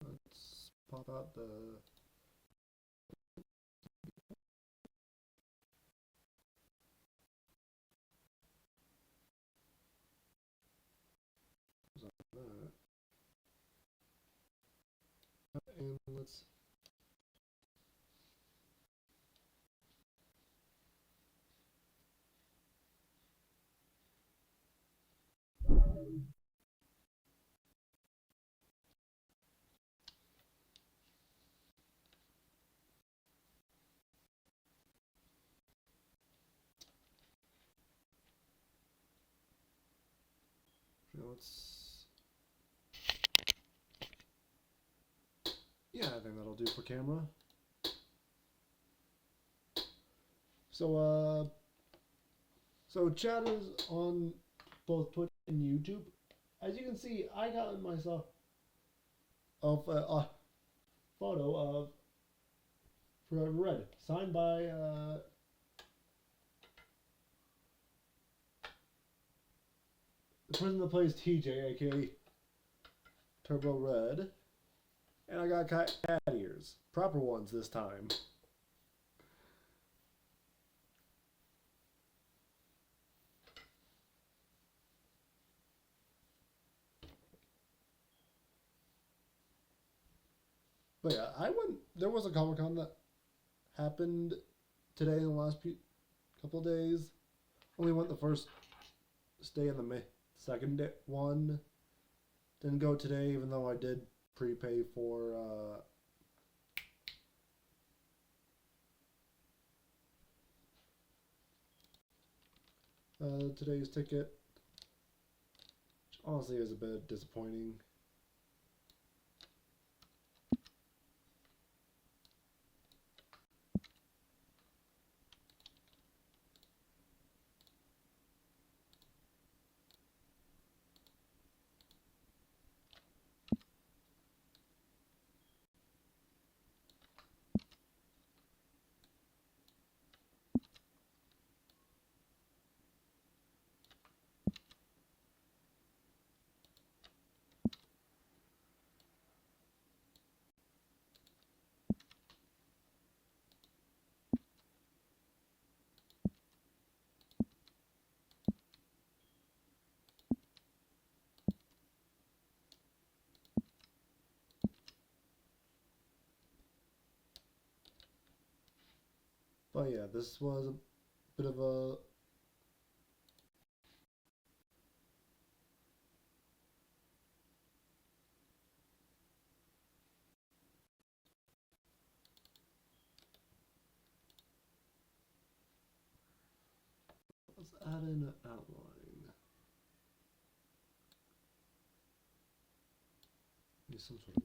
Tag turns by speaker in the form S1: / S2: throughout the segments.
S1: Let's pop out the. And let's. Let's. Yeah, I think that'll do for camera. So chat is on both Twitch and YouTube. As you can see, I got myself a photo of Forever Red, signed by the person that plays TJ, aka Turbo Red. And I got cat ears. Proper ones this time. But yeah, there was a Comic Con that happened today in the last couple of days. Only went the first day and the second day, one. Didn't go today, even though I did prepay for today's ticket. Which honestly is a bit disappointing. But yeah, this was a bit of a let's add in an outline. Use some sort of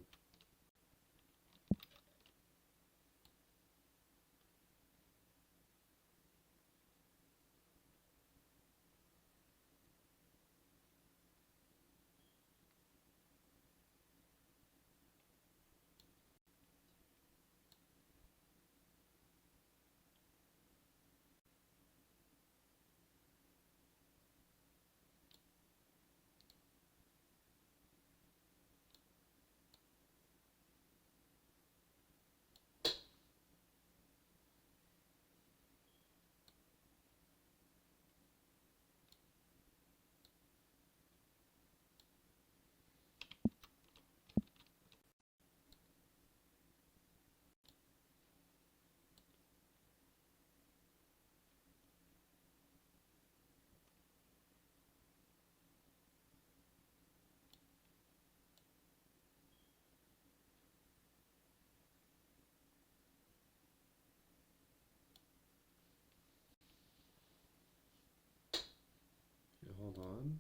S1: hold on.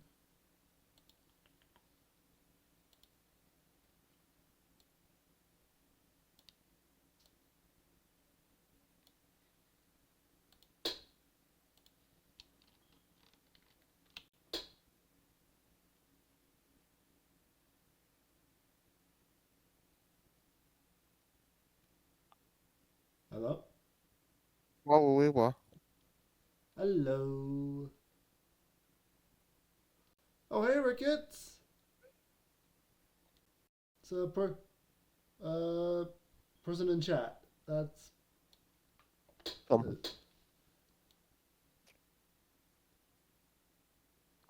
S1: Hello?
S2: Wow, Weaver.
S1: Hello. Oh hey Ricketts. It's a person in chat. That's it.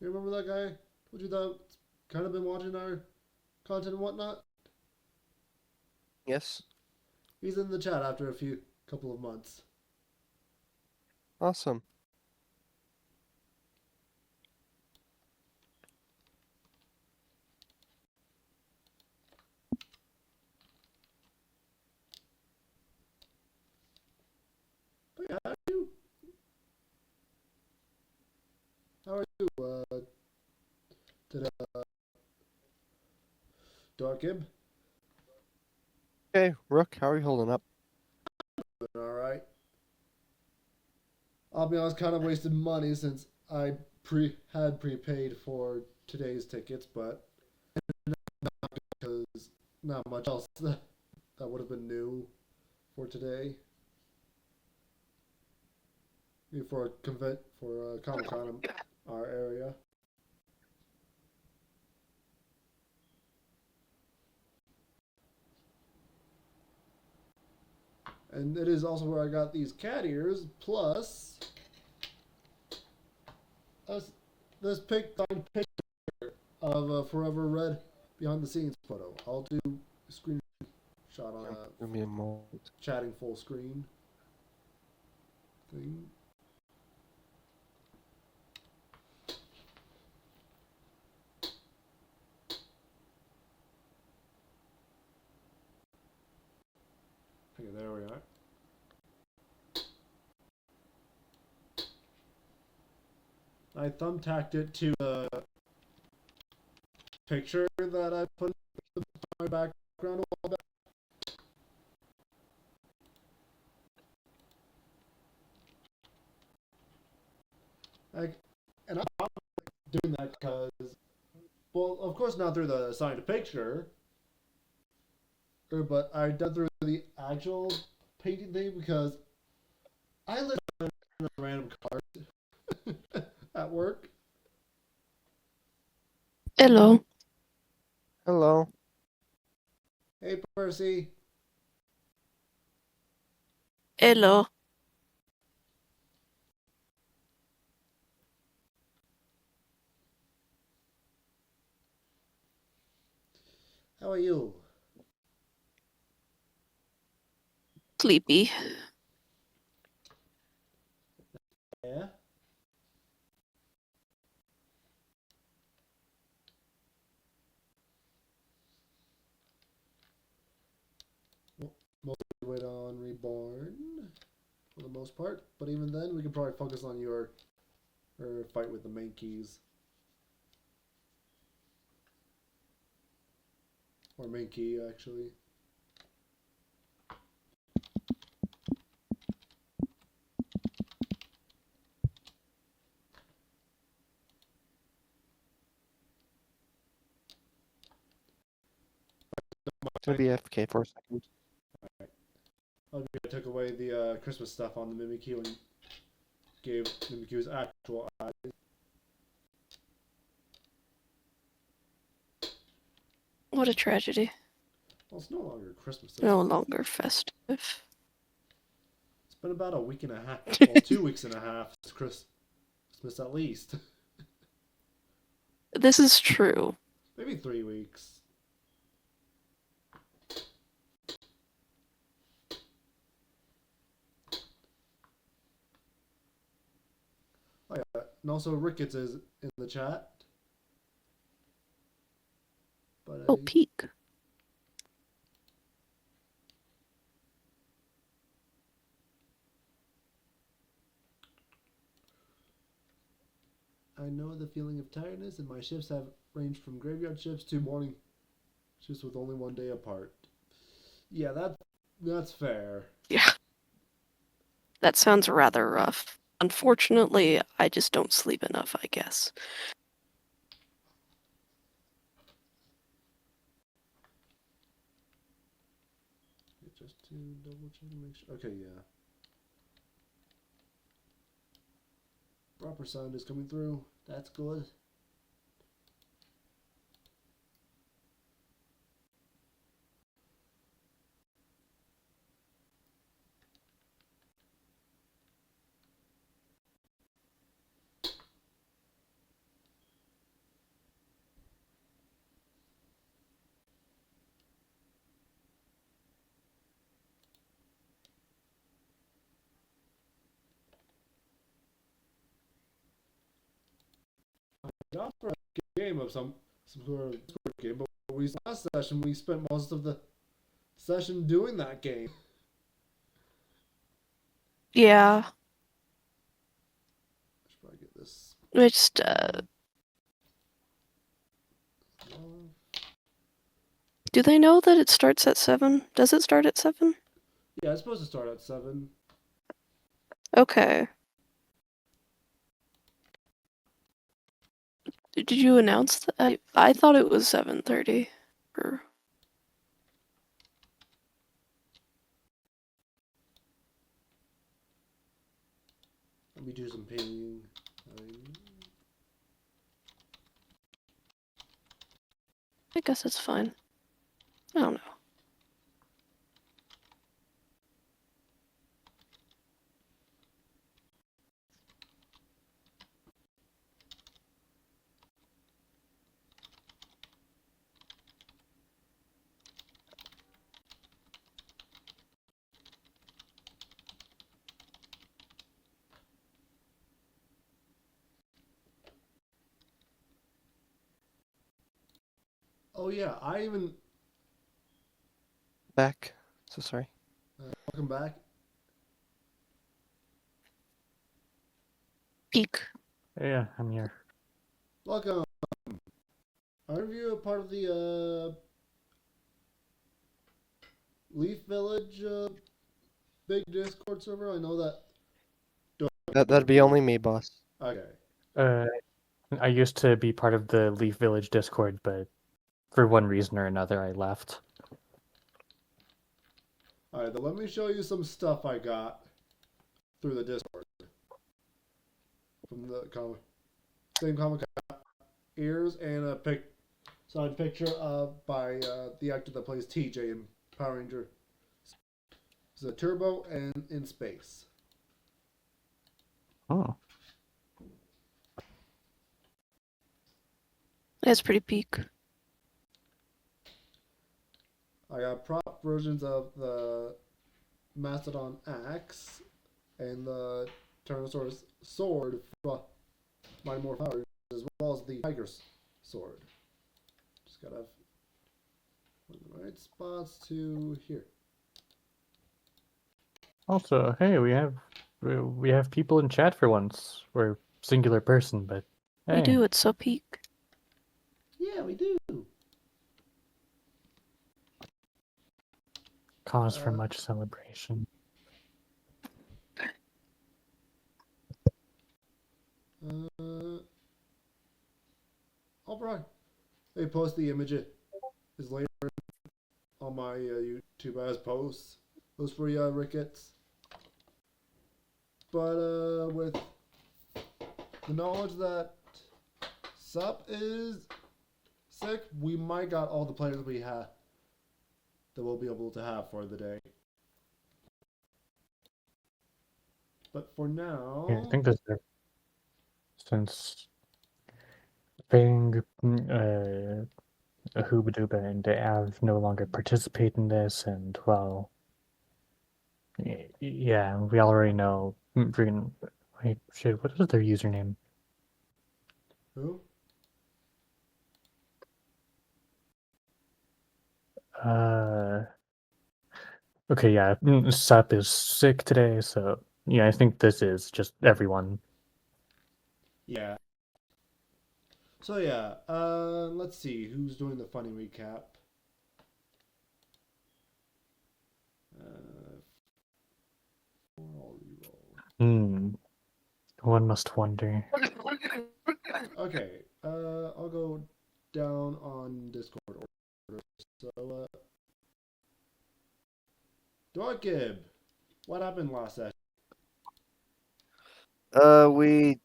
S1: You remember that guy? Told you that kind of been watching our content and whatnot.
S2: Yes.
S1: He's in the chat after a couple of months.
S2: Awesome.
S1: But yeah, how are you? How are you? Today, doatgib?
S2: Hey, Rook, how are you holding up?
S1: All right. I'll be honest, kind of wasted money since I had prepaid for today's tickets, but because not much else that would have been new for today. For a Comic Con in our area. And it is also where I got these cat ears, plus us, this signed picture of a Forever Red behind the scenes photo. I'll do a screenshot on
S2: Give me a moment.
S1: chatting full screen thing. Okay, there we are. I thumbtacked it to the picture that I put in my background a while back. And I'm doing that because, well, of course not through the signed picture, but I done through the actual painting thing because I live in a random cart at work.
S3: Hello.
S2: Hello.
S1: Hey, Percy.
S3: Hello.
S1: How are you?
S3: Sleepy.
S1: Yeah. Mostly wait on reborn for the most part, but even then, we can probably focus on your fight with the main keys. Or main key, actually.
S2: Gonna be AFK for a second.
S1: Alright. I took away the Christmas stuff on the Mimikyu and gave Mimikyu's actual eyes.
S3: What a tragedy.
S1: Well, it's no longer Christmas.
S3: No longer festive.
S1: It's been about a week and a half. Well, 2 weeks and a half. It's Christmas at least.
S3: This is true.
S1: Maybe 3 weeks. Oh yeah, and also Ricketts is in the chat. But
S3: Oh, peak.
S1: I know the feeling of tiredness, and my shifts have ranged from graveyard shifts to morning shifts with only one day apart. Yeah, that's fair.
S3: Yeah. That sounds rather rough. Unfortunately, I just don't sleep enough, I guess.
S1: Just to double check and make sure. Okay, yeah. Proper sound is coming through. That's good. not for a game of some sort of game, but last session we spent most of the session doing that game.
S3: Yeah.
S1: I should probably get this.
S3: I just, do they know that it starts at 7? Does it start at 7?
S1: Yeah, it's supposed to start at 7.
S3: Okay. Did you announce that? I thought it was 7:30. Or...
S1: Let me do some pinging.
S3: I guess it's fine. I don't know.
S1: Oh yeah, I even
S2: Back. So sorry.
S1: welcome back.
S3: Peak.
S4: Yeah, I'm here.
S1: Welcome. Aren't you a part of the Leaf Village big Discord server? I know that.
S2: That'd be only me, boss.
S1: Okay.
S4: I used to be part of the Leaf Village Discord, but for one reason or another, I left.
S1: Alright, then let me show you some stuff I got through the Discord. From the same comic ears and a side picture by the actor that plays TJ in Power Ranger. It's a Turbo and in space.
S4: Oh.
S3: That's pretty peak.
S1: I got prop versions of the Mastodon axe and the Tyrannosaurus sword from Mighty Morphin Power, as well as the Tiger's sword. Just gotta put the right spots to here.
S4: Also, hey, we have people in chat for once. We're singular person, but hey,
S3: We do, it's so peak.
S1: Yeah, we do.
S4: cause for much celebration.
S1: Alright. They post the image is later on my YouTube as posts. Those for you, Ricketts. But with the knowledge that Sup is sick, we might got all the players we have that we'll be able to have for the day. But for now,
S4: Yeah, I think this is since Fang, Hoobaduba, and Av no longer participate in this, and well, yeah, we already know. Freaking, wait, shit, what is their username?
S1: who?
S4: Okay, yeah, Sup is sick today, so yeah, I think this is just everyone.
S1: Yeah. So yeah, let's see who's doing the funny recap. I'll reroll.
S4: One must wonder.
S1: Okay, I'll go down on Discord order. So, doatgib, what happened last session?
S2: We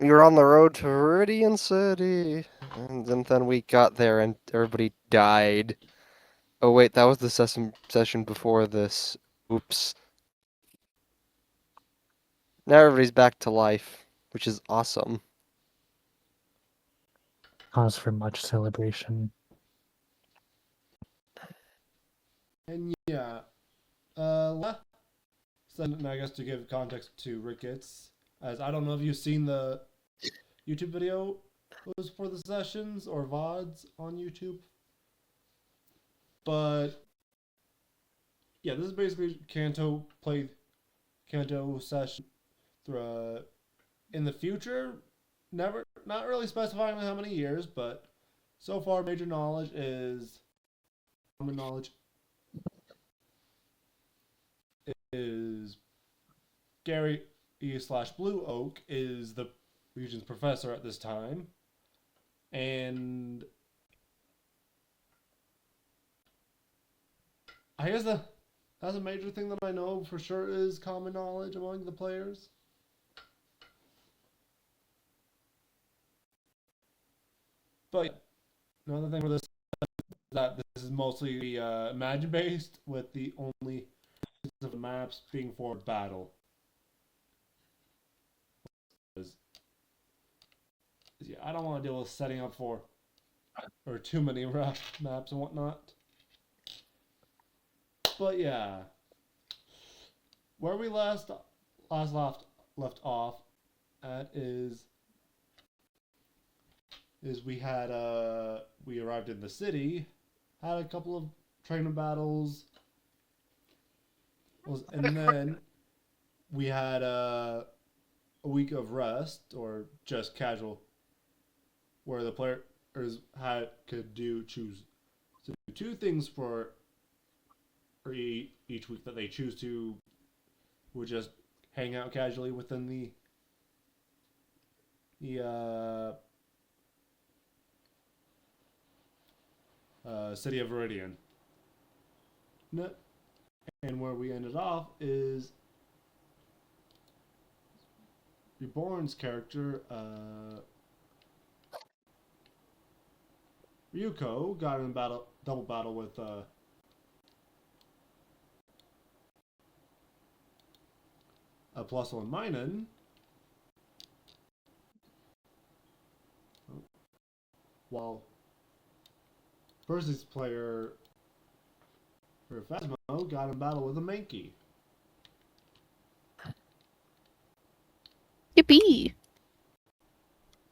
S2: were on the road to Viridian City, and then we got there and everybody died. Oh wait, that was the session before this. Oops. Now everybody's back to life, which is awesome.
S4: Cause for much celebration.
S1: And yeah, and I guess to give context to Ricketts, as I don't know if you've seen the YouTube video was for the sessions or VODs on YouTube. But yeah, this is basically Kanto session through, in the future. Not really specifying how many years, but so far major knowledge is common knowledge is Gary E/Blue Oak is the region's professor at this time, and I guess that's a major thing that I know for sure is common knowledge among the players. But another thing for this is that this is mostly imagine based, with the only of the maps being for battle. Yeah, I don't want to deal with setting up for or too many rough maps and whatnot. But yeah, where we left off at is we had we arrived in the city, had a couple of training battles, and then we had a week of rest or just casual, where the players could choose to do two things for each week that they choose to, would just hang out casually within the city of Viridian. And where we ended off is Reborn's character, Ryuko, got in double battle with a +1 Minen, while Percy's player, or Phasmo, got in battle with a Mankey.
S3: Yippee!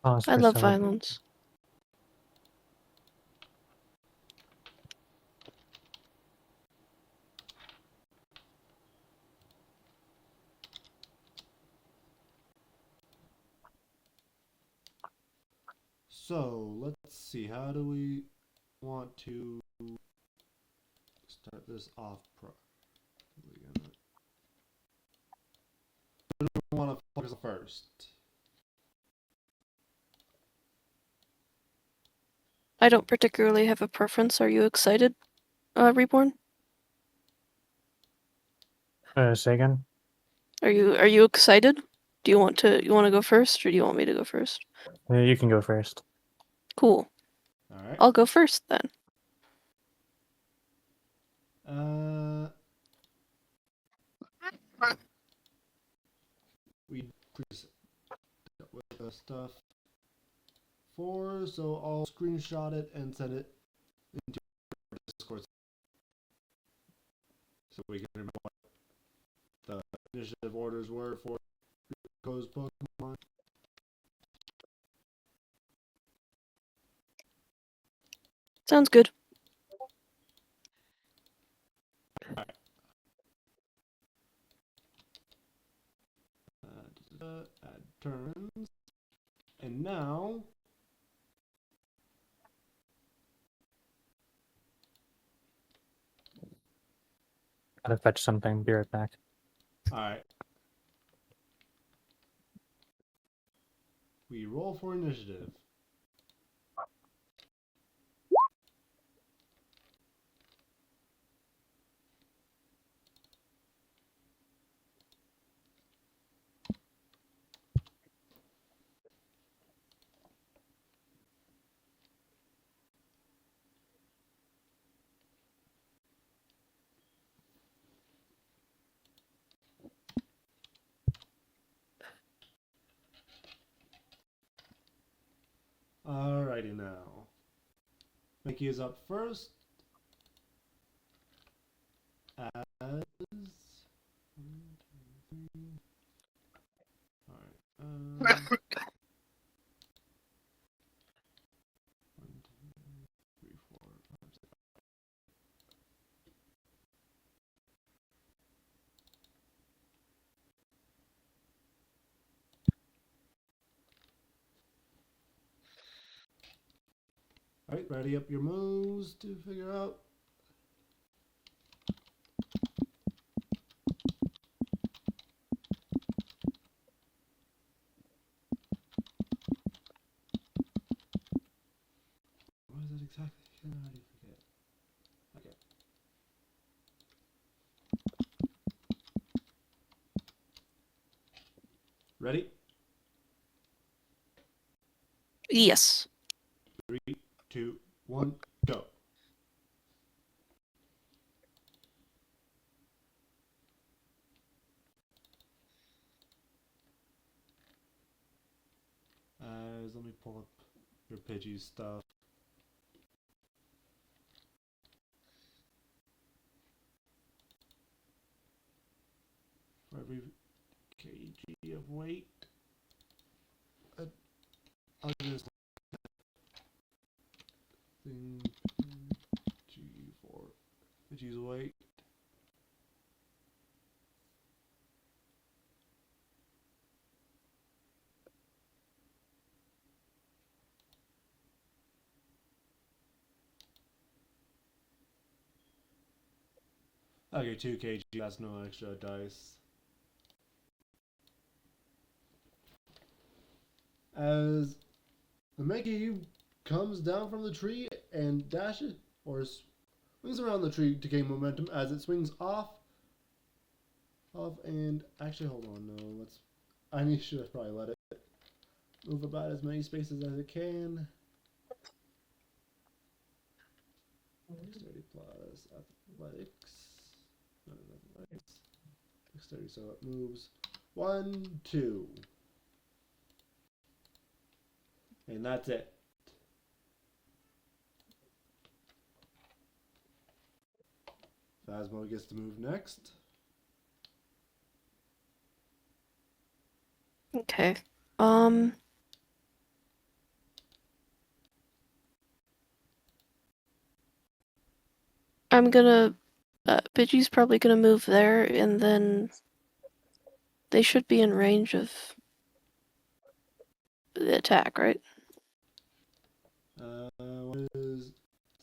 S4: Pause
S3: I
S4: for
S3: love
S4: celebration.
S3: violence.
S1: So let's see, how do we want to start this off we want to focus on first?
S3: I don't particularly have a preference. Are you excited, Reborn?
S4: Say again?
S3: Are you excited? Do you want to go first, or do you want me to go first?
S4: You can go first.
S3: Cool.
S1: All right.
S3: I'll go first then.
S1: We preset with the stuff so I'll screenshot it and send it into Discord so we can remember what the initiative orders were for Ryuko's Pokemon.
S3: Sounds good.
S1: Right. Add turns, and now
S4: Gotta fetch something. Be right back.
S1: all right. We roll for initiative. Alrighty now. Mickey is up first. As 1, 2, 3. Alright. Alright, ready up your moves to figure out. What is it exactly? I already forget. Okay. Ready?
S3: Yes.
S1: 3, 2, 1, go. Let me pull up your Pidgey stuff. For every kg of weight, I'll just thing G for Pidgey's weight. Okay, 2 kg, that's no extra dice. As the Megi comes down from the tree and dashes, or swings around the tree to gain momentum as it swings off, and actually, hold on, no, should have probably let it move about as many spaces as it can. Dexterity plus athletics. Not athletics. Dexterity, so it moves 1, 2. And that's it. Phasmo gets to move next.
S3: Okay. I'm gonna. Pidgey's probably gonna move there, and then they should be in range of the attack, right?
S1: What is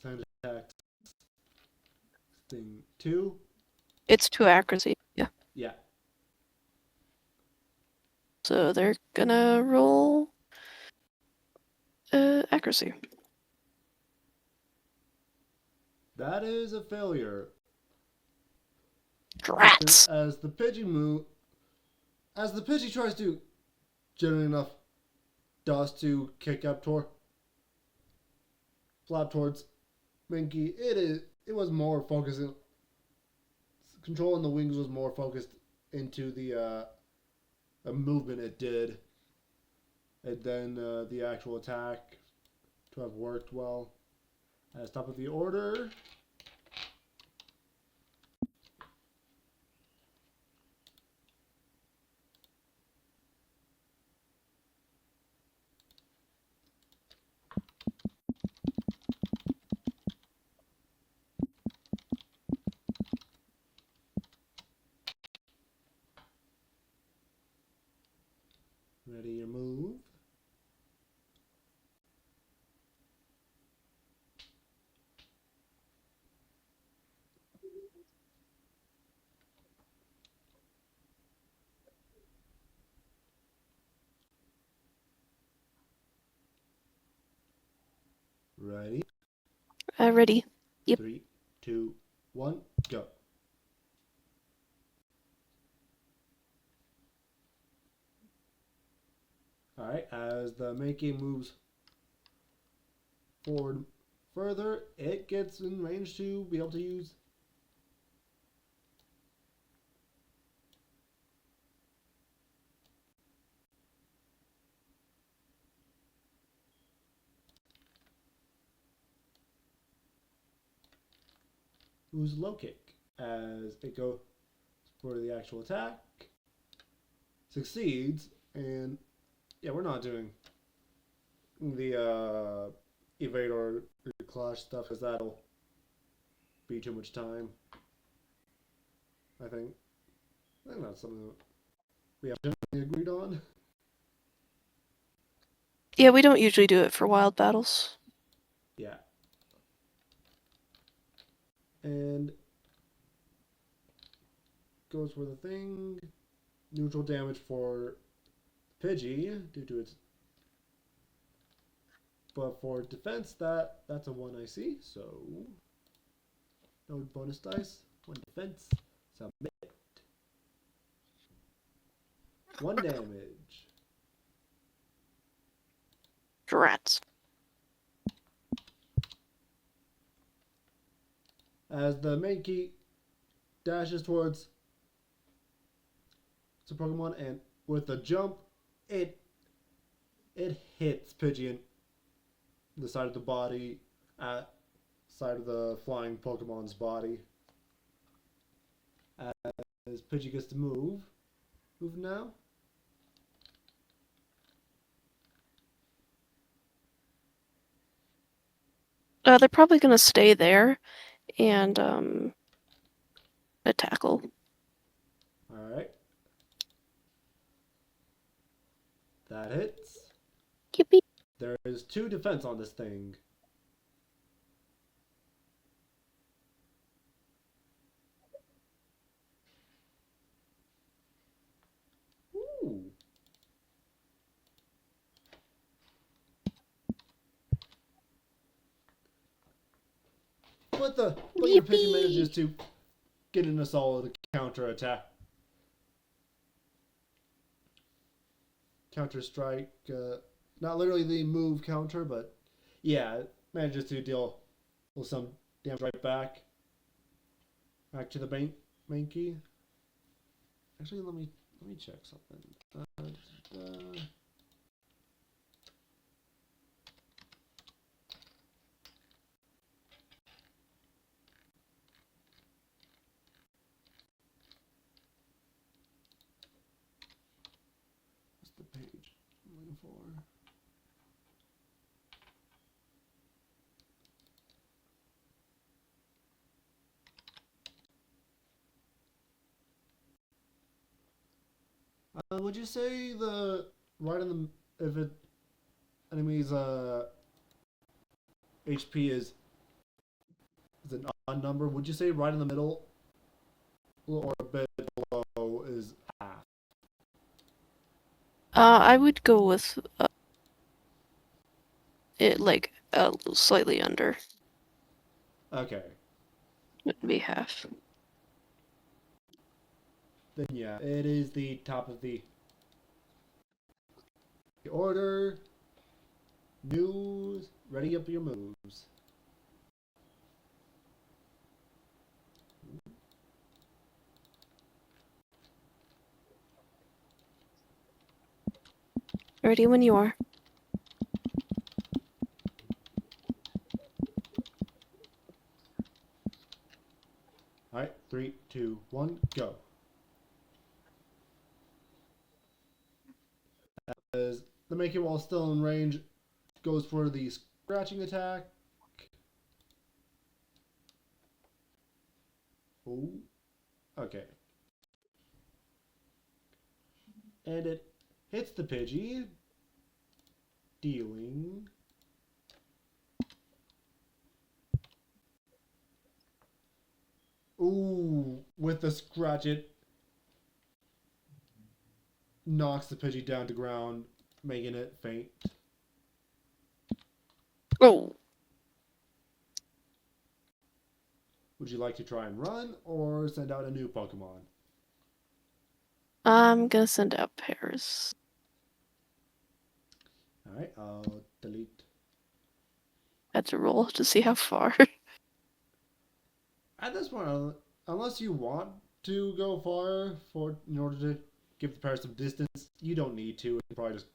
S1: time attack thing? 2?
S3: It's 2 accuracy. Yeah.
S1: Yeah.
S3: So they're gonna roll accuracy.
S1: That is a failure.
S3: Drats!
S1: As the Pidgey tries to generate enough dust to kick up flap towards Minky, it was more focusing. Controlling the wings was more focused into the movement it did, and then the actual attack to have worked well. As top of the order, ready your move. Ready?
S3: Ready. Yep.
S1: 3, 2, 1, go. Alright, as the Mankey moves forward further, it gets in range to be able to use low kick as it goes for the actual attack. Succeeds, and yeah, we're not doing the evade or clash stuff because that'll be too much time. I think that's something that we have generally agreed on.
S3: Yeah, we don't usually do it for wild battles.
S1: Yeah. And goes for the thing. Neutral damage for Pidgey due to its. But for defense, that's a 1 I see. So no bonus dice. 1 defense. Submit. 1 damage.
S3: Drats.
S1: As the Mankey dashes towards the Pokemon, and with a jump, it hits Pidgey in the side of the body, at side of the flying Pokemon's body. As Pidgey gets to move. Move now.
S3: They're probably gonna stay there and a tackle.
S1: Alright. That hits.
S3: Yippee.
S1: There is 2 defense on this thing. Ooh. But your Pidgey manages to get in a solid counter attack. Counter strike. Not literally the move counter, but yeah, it manages to deal with some damage right back. Back to the Mankey. Actually, let me check something. What's the page I'm looking for? Would you say the right in the if it enemy's HP is an odd number? Would you say right in the middle or a bit below is half?
S3: I would go with it like slightly under.
S1: Okay,
S3: Would be half.
S1: then yeah, it is the top of the order. News. Ready up your moves.
S3: Ready when you are.
S1: All right, 3, 2, 1, go. As the Mankey, while still in range, goes for the scratching attack. Oh, okay. And it hits the Pidgey, dealing. Ooh, with the scratch, it knocks the Pidgey down to ground, making it faint.
S3: Oh,
S1: Would you like to try and run or send out a new Pokemon?
S3: I'm gonna send out pairs.
S1: Alright, I'll delete.
S3: Had to roll to see how far.
S1: At this point, unless you want to go far in order to give the pair some distance, you don't need to. You can probably just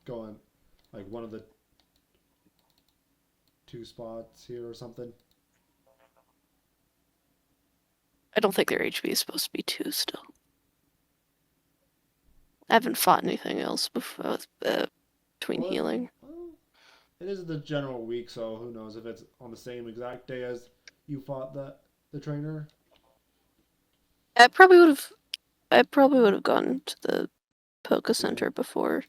S1: go on like one of the 2 spots here or something.
S3: I don't think their HP is supposed to be 2 still. I haven't fought anything else before between
S1: Well,
S3: healing.
S1: Well, it is the general week, so who knows if it's on the same exact day as you fought the trainer.
S3: I probably would have gone to the Poke Center before.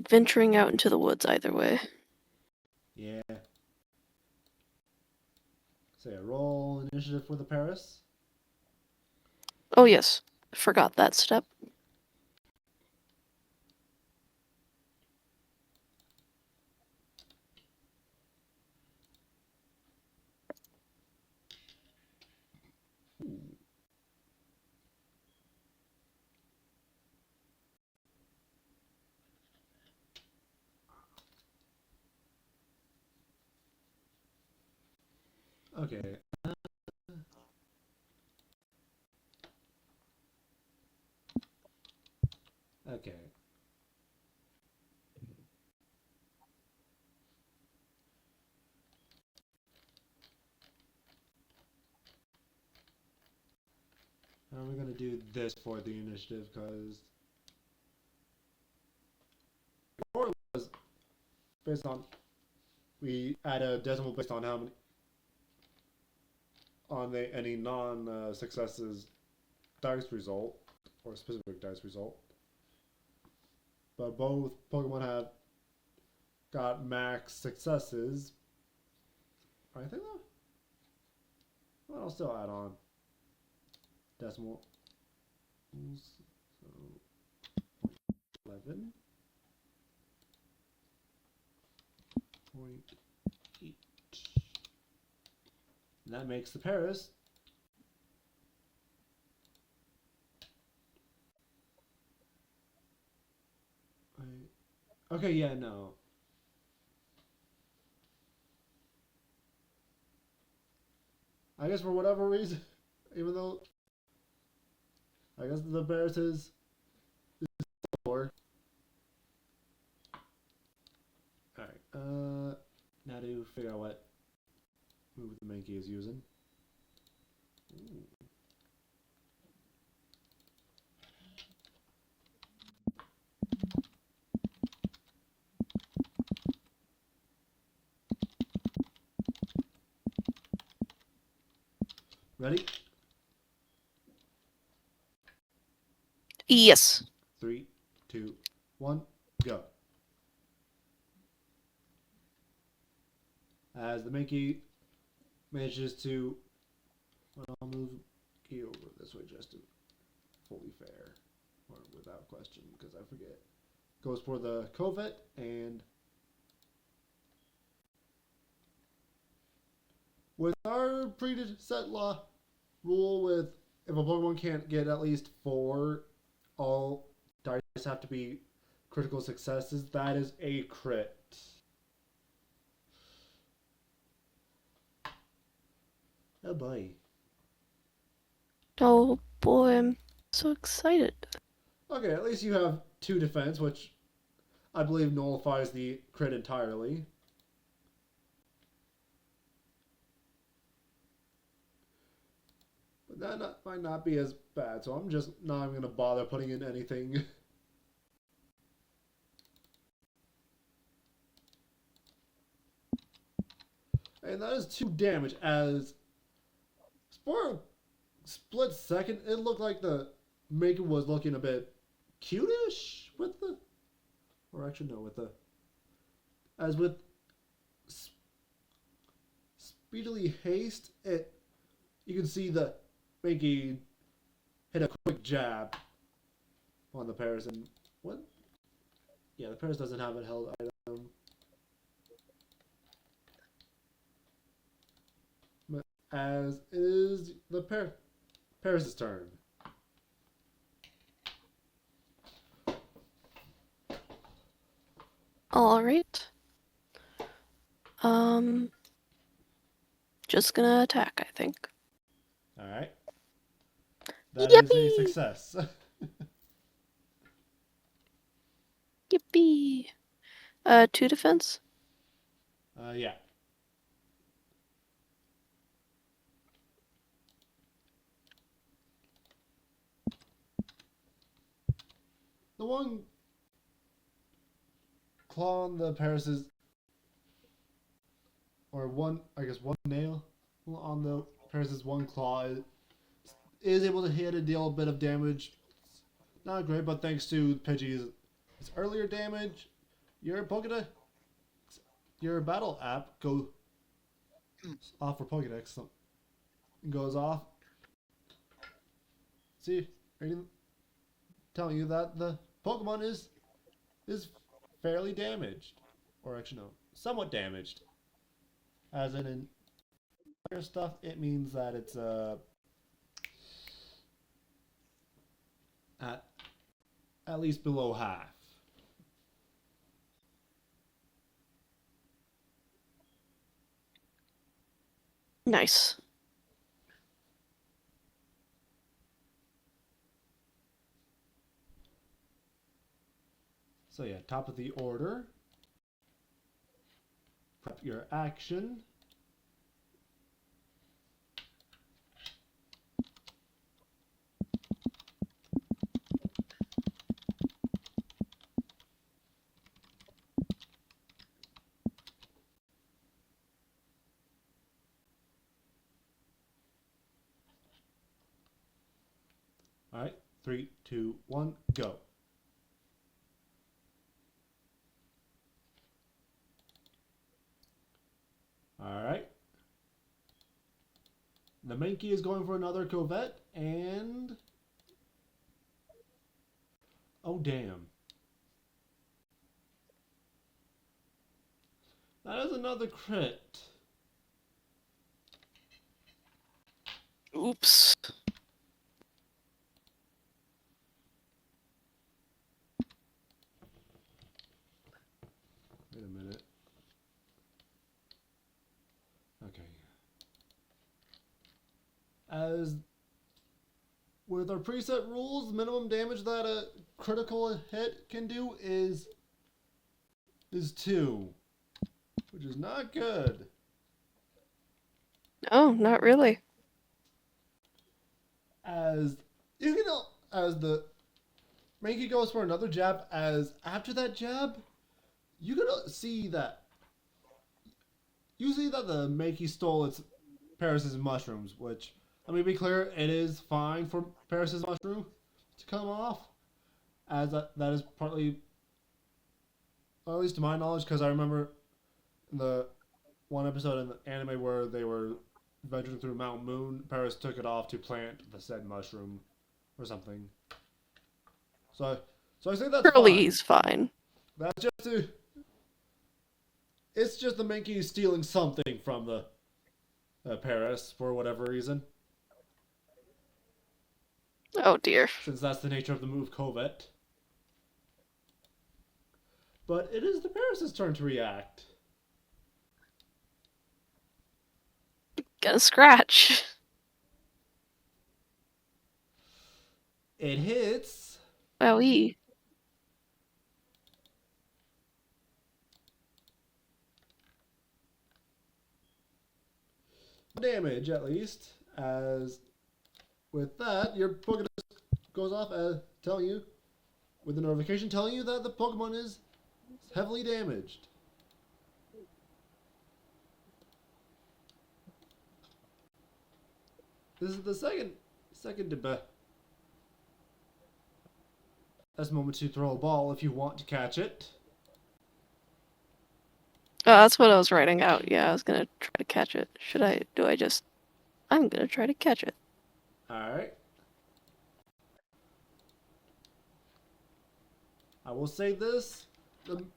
S3: venturing out into the woods either way.
S1: Yeah. Say a roll initiative for the Paris.
S3: Oh yes, forgot that step.
S1: Okay. Okay. How are we gonna do this for the initiative? Because before it was based on we add a decimal based on how many on the any non successes dice result or specific dice result. But both Pokemon have got max successes. I think though. Well, I'll still add on decimal. So 11.8. And that makes the Paris okay, yeah, no. I guess for whatever reason, even though I guess the Paris is 4. Alright, now to figure out what move the Mankey is using. Ooh. Ready?
S3: Yes.
S1: 3, 2, 1, go. As the Mankey manages to, well, I'll move Key over this way just to fully fair, or without question, because I forget. Goes for the Covet, and with our preset law rule with if a Pokemon can't get at least 4, all dice have to be critical successes. That is a crit. Oh boy.
S3: Oh boy, I'm so excited.
S1: Okay, at least you have 2 defense, which I believe nullifies the crit entirely. But that might not be as bad, so I'm just not even going to bother putting in anything. And that is 2 damage. As for a split second, it looked like the Maker was looking a bit cutish with the, or actually no, with the, as with speedily haste, you can see the Mankey hit a quick jab on the Paris, and what? Yeah, the Paris doesn't have a held item. But as is the Paris' turn.
S3: All right. Just gonna attack, I think.
S1: All right. That is a
S3: Yippee!
S1: success.
S3: Yippee! 2 defense.
S1: Yeah. The one claw on the Paris's, or one, I guess one nail on the Paris's one claw is able to hit and deal a bit of damage. Not great, but thanks to Pidgey's It's earlier damage. Your Pokedex, your battle app goes off for Pokedex. Goes off. See, reading, telling you that the Pokemon is fairly damaged, or actually no, somewhat damaged. As in other stuff, it means that it's at least below half.
S3: Nice.
S1: So yeah, top of the order. Prep your action. All right, 3, 2, 1, go. All right. The Mankey is going for another Covette, and oh damn, that is another crit.
S3: Oops.
S1: Wait a minute. Okay. As with our preset rules, minimum damage that a critical hit can do is 2, which is not good.
S3: No, not really.
S1: As you can, as the Mankey goes for another jab, as after that jab, you can see that the Mankey stole its Paris's mushrooms, which, let me be clear, it is fine for Paris's mushroom to come off, as that is partly, or at least to my knowledge, because I remember the one episode in the anime where they were venturing through Mount Moon, Paris took it off to plant the said mushroom or something. So I say that's
S3: Curly,
S1: fine.
S3: he's fine.
S1: That's just to. It's just the Mankey stealing something from the Paris for whatever reason.
S3: Oh dear.
S1: Since that's the nature of the move Covet. But it is the Paris' turn to react.
S3: Get a scratch.
S1: It hits.
S3: Wowie.
S1: Damage, at least. As with that, your Pokemon goes off as telling you, with the notification telling you that the Pokemon is heavily damaged. This is the second debate. That's a moment to throw a ball if you want to catch it.
S3: Oh, that's what I was writing out. Yeah, I was gonna try to catch it. I'm gonna try to catch it.
S1: Alright. I will say this.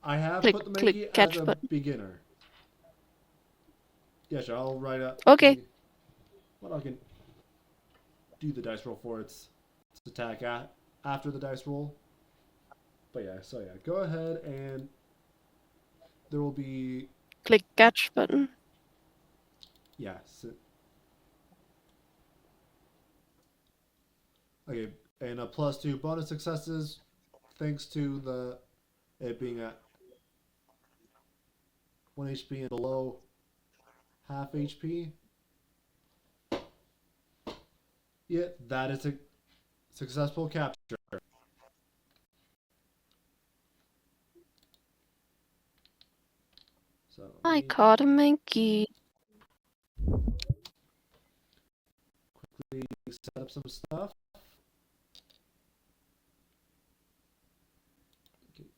S1: I have
S3: Click,
S1: put the
S3: click,
S1: Mankey
S3: catch
S1: as a
S3: button.
S1: beginner. Yeah, sure, I'll write up.
S3: Okay.
S1: But I can do the dice roll for its attack after the dice roll. But yeah, so yeah, go ahead and there will be,
S3: Click catch button.
S1: yeah. Okay, and a +2 bonus successes thanks to it being at 1 HP and below half HP. Yeah, that is a successful capture. So
S3: I caught a Mankey.
S1: quickly set up some stuff. Okay,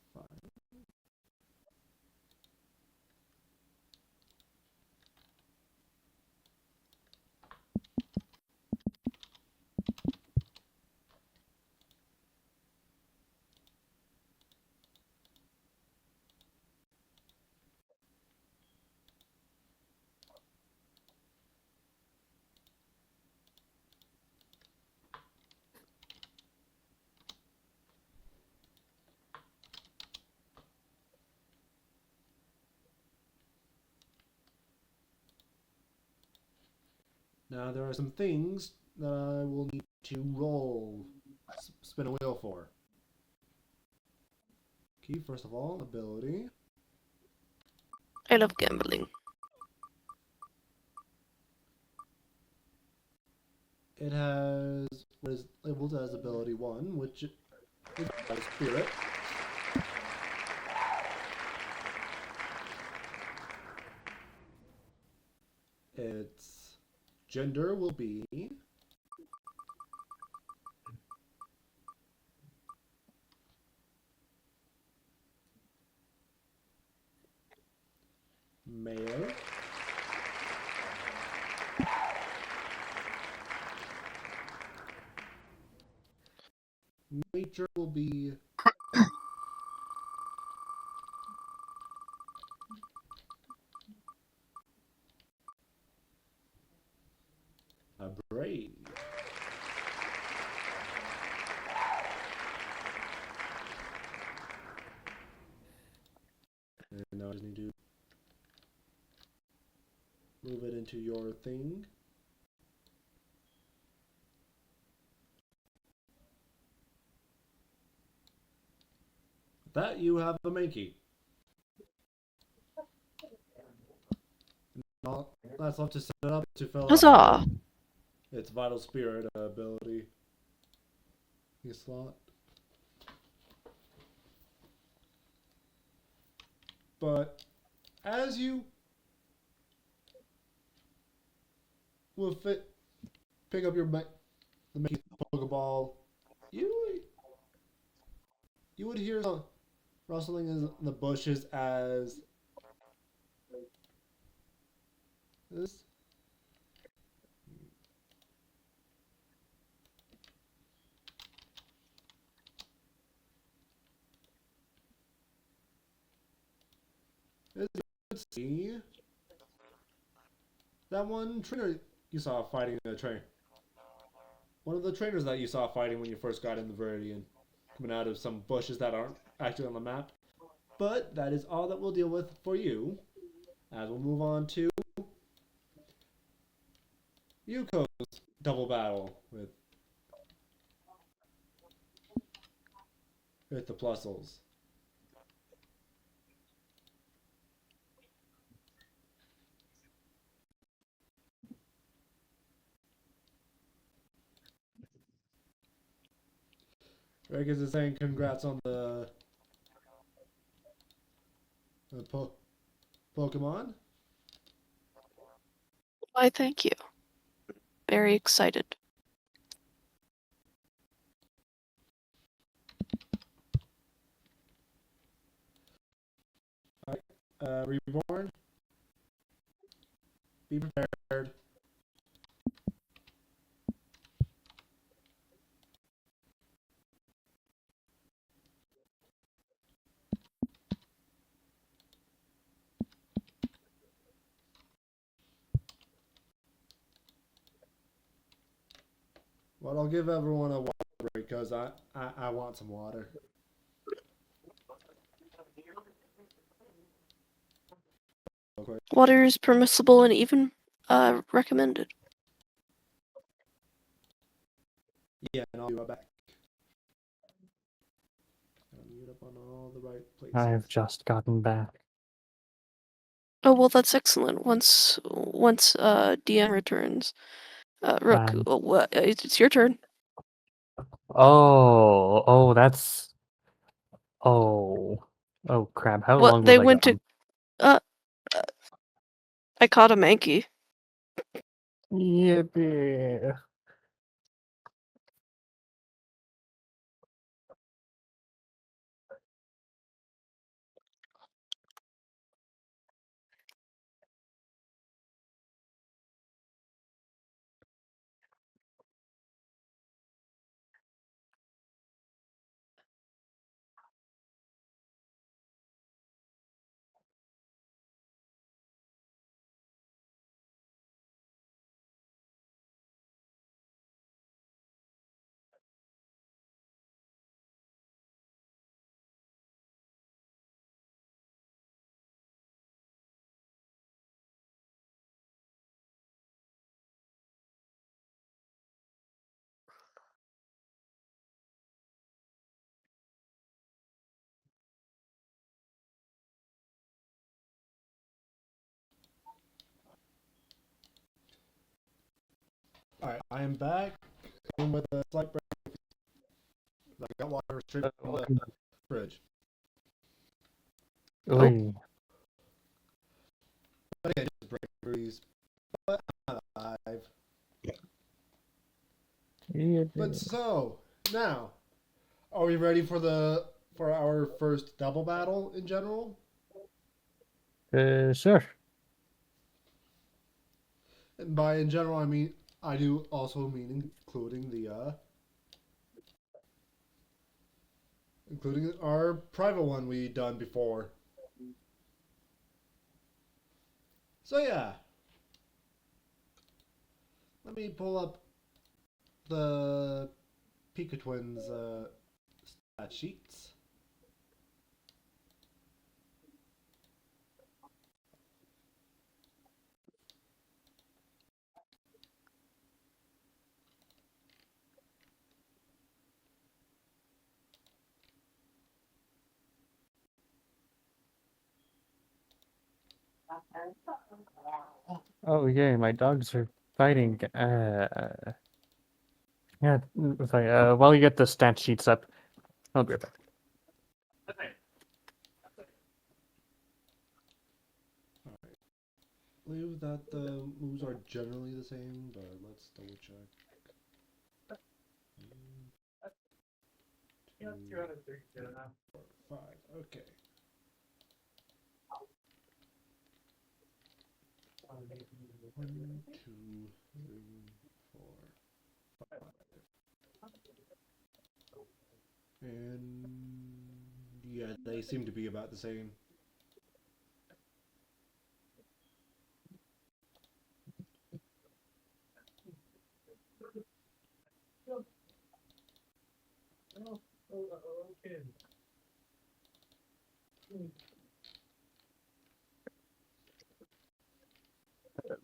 S1: Now there are some things that I will need to roll, spin a wheel for. Okay, first of all, ability.
S3: I love gambling.
S1: It has what is labeled as ability 1, which is spirit. Its gender will be male. Nature will be a brave. And now I just need to move it into your thing. With that, you have a main key. All that's left to set it up to fill
S3: Huzzah!
S1: out its vital spirit ability. Slot. But as you will pick up the main Pokeball, you would hear some rustling in the bushes as this. As you could see, that one trainer you saw fighting a train. One of the trainers that you saw fighting when you first got in the Viridian, coming out of some bushes that aren't actually on the map. But that is all that we'll deal with for you, as we'll move on to Yuko's double battle with the Plusles. Regas is saying congrats on the Pokemon.
S3: Why, thank you. Very excited.
S1: Reborn. Be prepared. Well, I'll give everyone a water break because I want some water. Okay.
S3: Water is permissible and even recommended.
S1: Yeah, and I'll be right back. I'll mute up on all the right places.
S4: I've just gotten back.
S3: Oh well, that's excellent. Once DM returns, Rook, it's your turn.
S4: That's. Oh crap! How
S3: What
S4: long
S3: they
S4: was I
S3: went
S4: gone?
S3: to? I caught a Mankey.
S4: Yippee!
S1: Alright, I am back and with a slight break. I got water straight from the
S4: Welcome.
S1: fridge.
S4: Oy.
S1: But again, just break breeze. But I'm alive.
S4: Yeah,
S1: But so, now, are we ready for our first double battle in general?
S4: sure.
S1: And by in general, I mean I do also mean including our private one we done before. So yeah, let me pull up the Pika Twins stat sheets.
S4: Oh, yay, my dogs are fighting. Yeah, sorry, while you get the stat sheets up, I'll be right back.
S1: Alright. Believe that the moves are generally the same, but let's double check. 5. Okay. 1, 2, 3, 4, 5. And yeah, they seem to be about the same.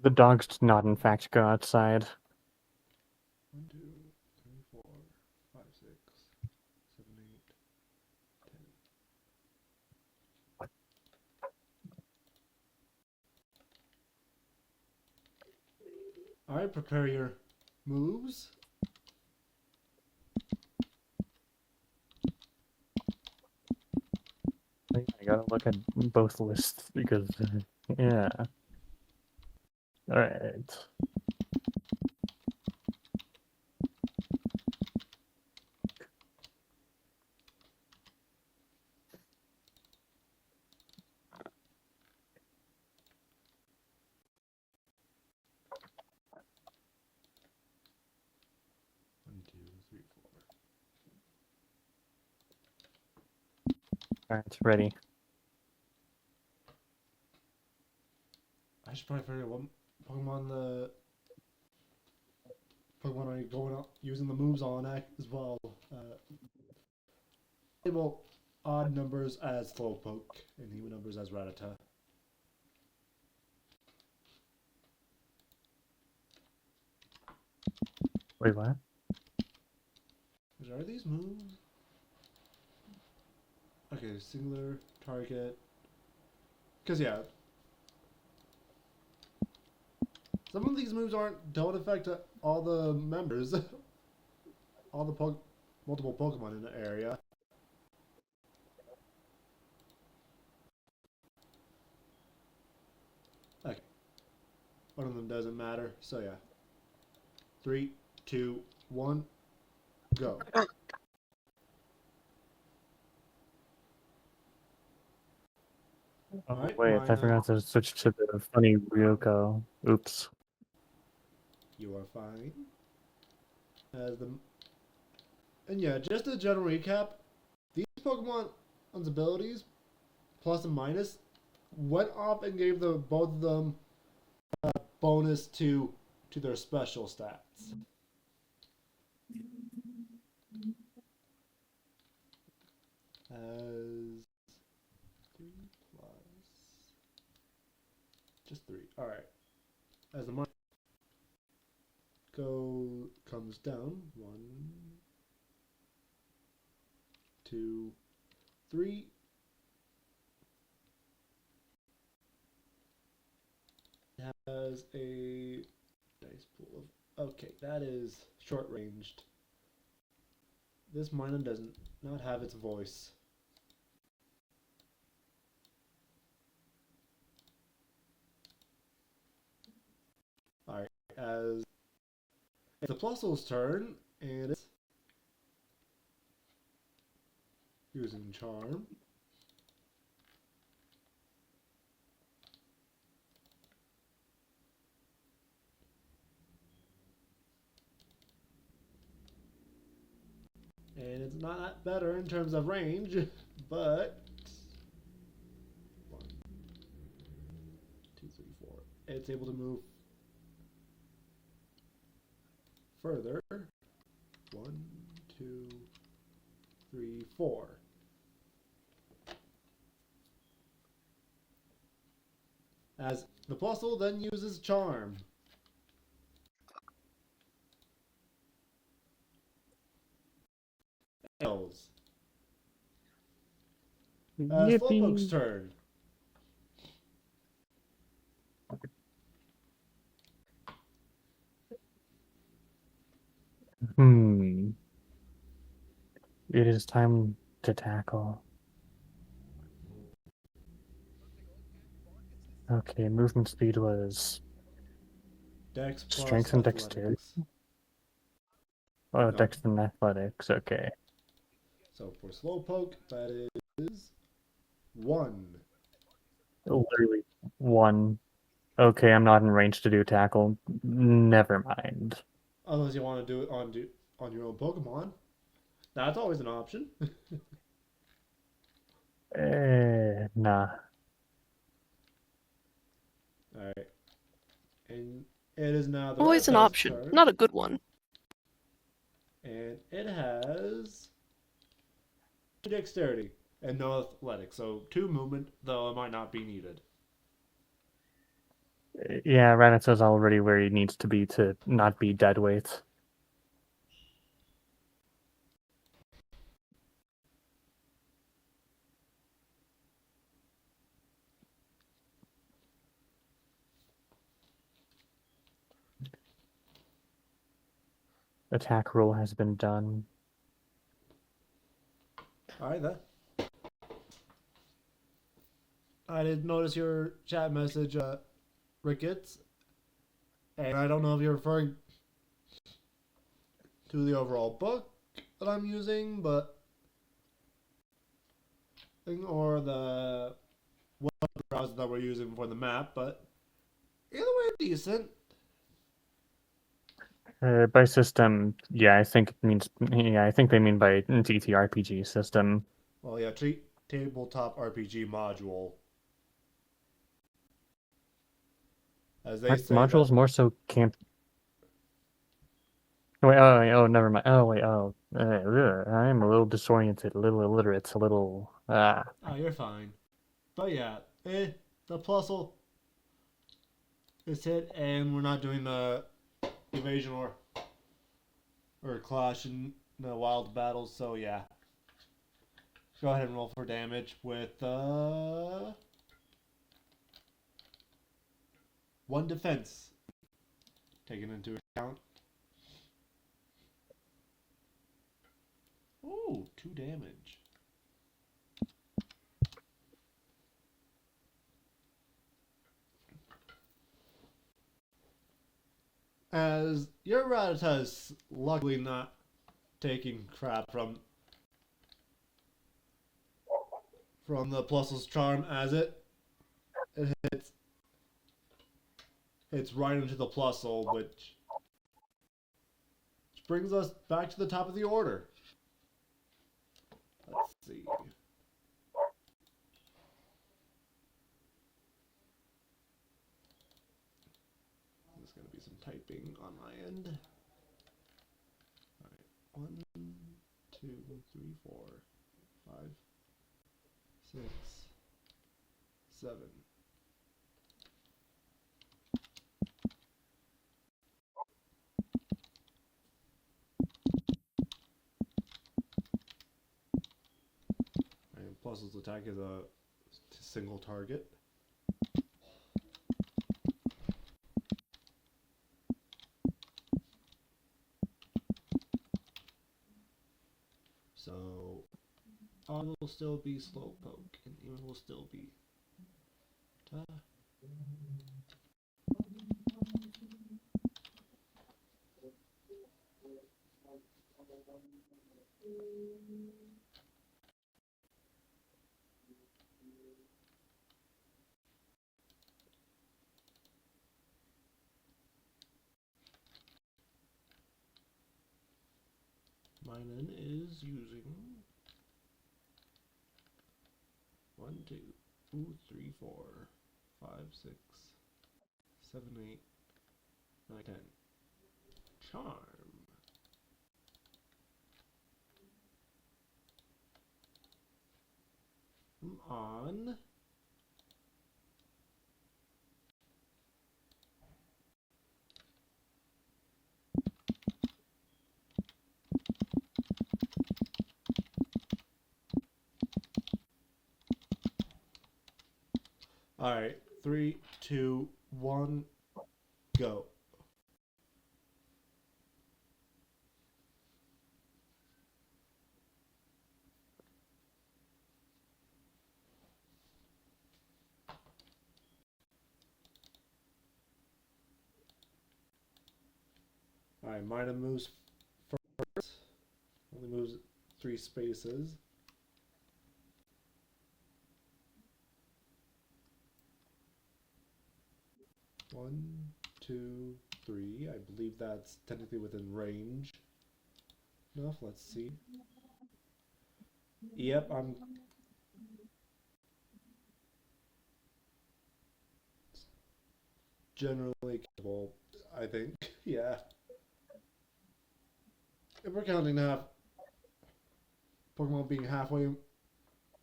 S4: The dogs did not, in fact, go outside.
S1: 1, 2, 3, 4, 5, 6, 7, 8, 10. Alright, prepare your moves.
S4: I gotta look at both lists because, yeah. Alright.
S1: One, two, three, four.
S4: Alright, ready.
S1: I should probably figure out what Pokemon are you going out using the moves on as well. Label odd numbers as Slowpoke and even numbers as Rattata.
S4: Wait, what?
S1: Are these moves? Okay, singular target. Because yeah, some of these moves don't affect all the members, all the multiple Pokemon in the area. Okay, one of them doesn't matter. So yeah, 3, 2, 1, go.
S4: Oh,
S1: Alright,
S4: wait, I forgot to switch to the funny Ryuko. Oops.
S1: You are fine. And yeah, just a general recap. These Pokemon's abilities, plus and minus, went off and gave both of them a bonus to their special stats. As 3 plus just 3. All right. As the mark comes down, 1, 2, 3. It has a dice pool of Okay, that is short ranged. This mina does not have its voice. Alright, as it's the Plusle's turn, and it's using Charm. And it's not that better in terms of range, but 1, 2, 3, 4. It's able to move further. 1, 2, 3, 4. As the Plusle then uses Charm. Tails. Slowpoke's
S4: Yippee!
S1: turn.
S4: It is time to tackle. Okay, movement speed was
S1: Dex plus
S4: strength and dexterity.
S1: athletics.
S4: Oh,
S1: No.
S4: dex and athletics. Okay.
S1: So for Slowpoke, that is 1.
S4: Literally 1. Okay, I'm not in range to do tackle. Never mind.
S1: Unless you want to do it on your own Pokemon. That's always an option.
S4: Nah.
S1: Alright. And it is now the
S3: Always an
S1: Rattata's
S3: option,
S1: turn.
S3: not a good one.
S1: And it has 2 dexterity and no athletics. So 2 movement, though it might not be needed.
S4: Yeah, Rattata's already where he needs to be to not be dead weight. Attack roll has been done.
S1: Alright then. I did notice your chat message, Ricketts. And I don't know if you're referring to the overall book that I'm using, but or the web browser that we're using for the map, but either way, decent.
S4: By system, yeah, I think it means. Yeah, I think they mean by TTRPG system.
S1: Well, yeah, tabletop RPG module. As they say
S4: Modules
S1: that,
S4: more so can't. Never mind. I'm a little disoriented, a little illiterate, a little.
S1: oh, you're fine. But yeah, the Plusle is hit, and we're not doing the evasion or clash in the wild battles, so yeah. Go ahead and roll for damage with 1 defense taken into account. Ooh, 2 damage. As your Rattata is luckily not taking crap from the Plusle's charm, as it hits right into the Plusle, which brings us back to the top of the order. Let's see. There's going to be some typing on my end. Alright, 1, 2, 3, 4, 5, 6, 7. And Plusle's attack is a single target. So I will still be Slowpoke, and Ewan will still be Ta. Minen is using 1, 2, 3, 4, 5, 6, 7, 8, 9, 10. Charm. On. Alright, 3, 2, 1, go. Alright, Mina moves first. Only moves 3 spaces. One, 2, 3. I believe that's technically within range enough. Let's see. Yep, I'm generally capable, I think. Yeah. If we're counting half Pokemon being halfway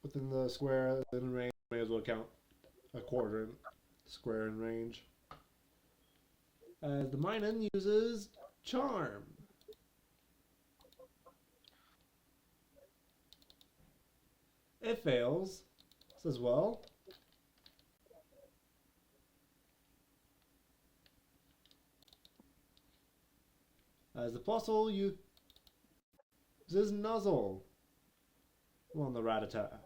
S1: within the square in range, may as well count a quarter square in range. As the Minun uses Charm. It fails as well. As the Fossil uses Nuzzle on the Rattata.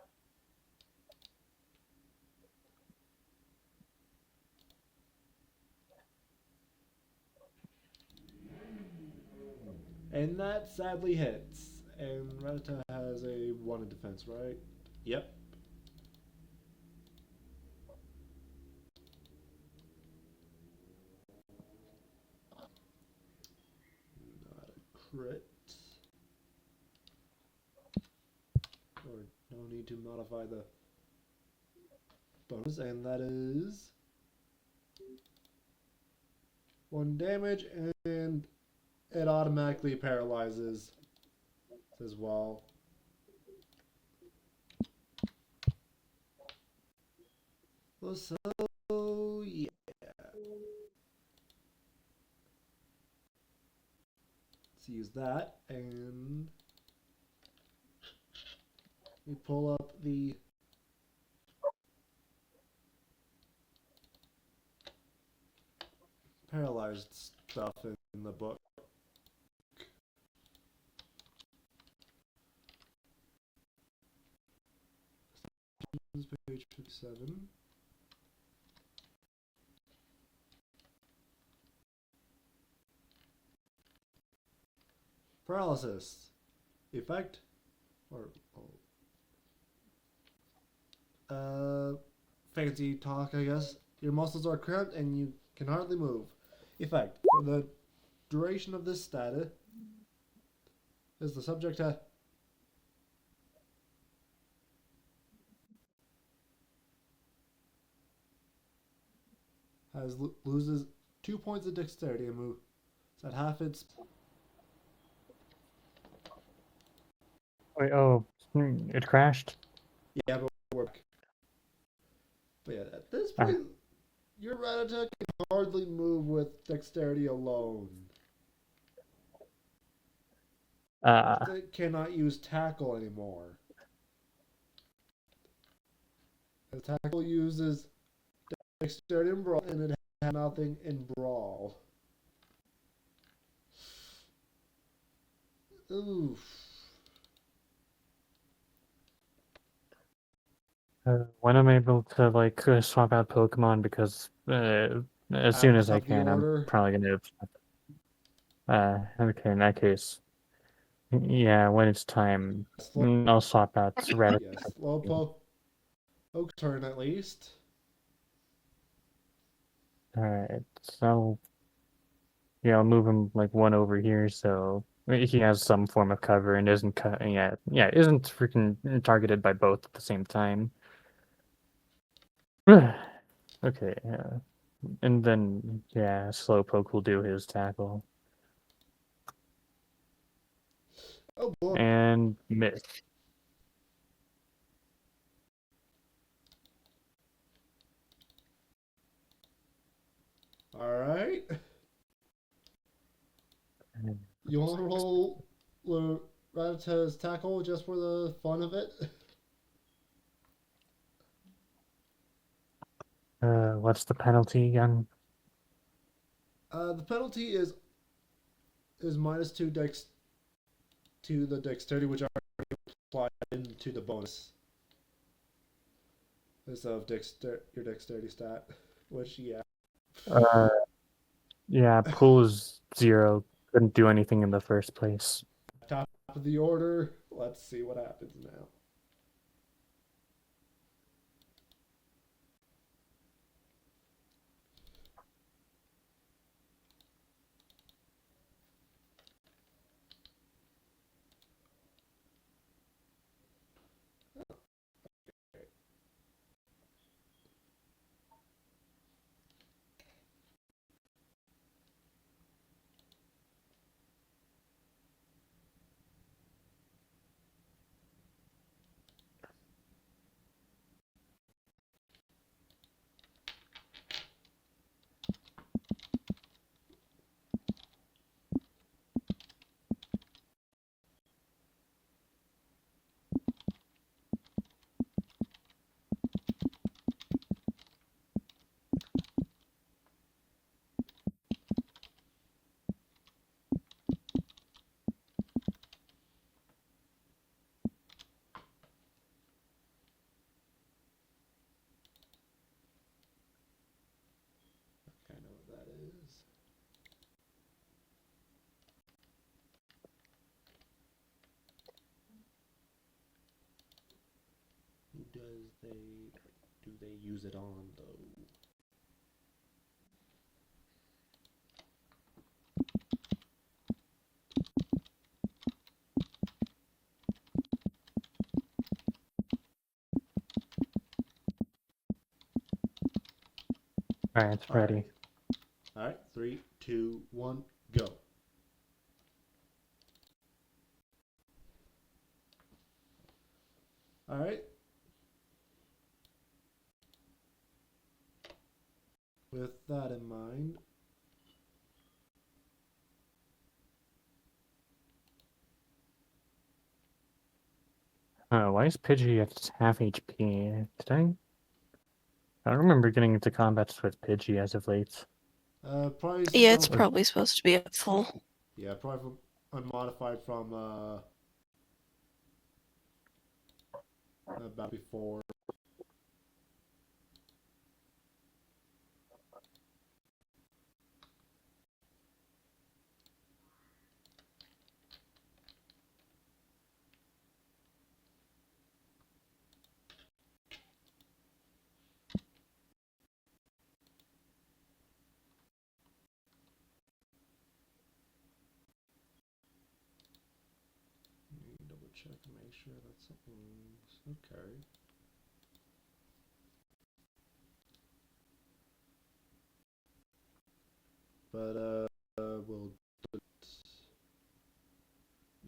S1: And that sadly hits. And Rattata has a 1 in defense, right? Yep. Not a crit. Or no need to modify the bonus, and that is 1 damage, and it automatically paralyzes as well. So yeah. Let's use that, and we pull up the paralyzed stuff in the book. This is page 57. Paralysis. Effect. Or fancy talk, I guess. Your muscles are cramped and you can hardly move. Effect. For the duration of this status, is the subject loses 2 points of dexterity and moves at half its.
S4: Wait, oh, it crashed?
S1: Yeah, but work. But yeah, at this point, your Rattata can hardly move with dexterity alone. It cannot use tackle anymore. The tackle uses dexterity and brawl, and it had nothing in brawl. Oof.
S4: When I'm able to like swap out Pokemon, because as soon
S1: At the
S4: as I
S1: top of the
S4: can, I'm
S1: order.
S4: probably gonna. Okay, in that case, yeah, when it's time,
S1: Slow,
S4: I'll swap out Rabbit.
S1: yes, Slowpoke. Oak's turn at least.
S4: All right, so yeah, I'll move him like one over here, so he has some form of cover and isn't isn't freaking targeted by both at the same time. Okay, yeah. And then, yeah, Slowpoke will do his tackle.
S1: Oh boy.
S4: And miss.
S1: Alright. You want to roll Rattata's tackle just for the fun of it?
S4: What's the penalty again?
S1: The penalty is -2 dex to the dexterity, which are applied into the bonus. Instead of your dexterity stat, which yeah.
S4: Uh, yeah, pool is 0. Couldn't do anything in the first place.
S1: Top of the order. Let's see what happens now. I know what that is. Who do they use it on though?
S4: Alright, it's ready.
S1: Alright, 3, 2, 1, go. Alright. With that in mind,
S4: Why is Pidgey at half HP? Did I don't remember getting into combats with Pidgey as of late.
S1: probably
S3: Yeah, it's
S1: still,
S3: probably supposed to be at full.
S1: yeah, probably from unmodified from about before. Let me double check and make sure that's something okay. But we'll put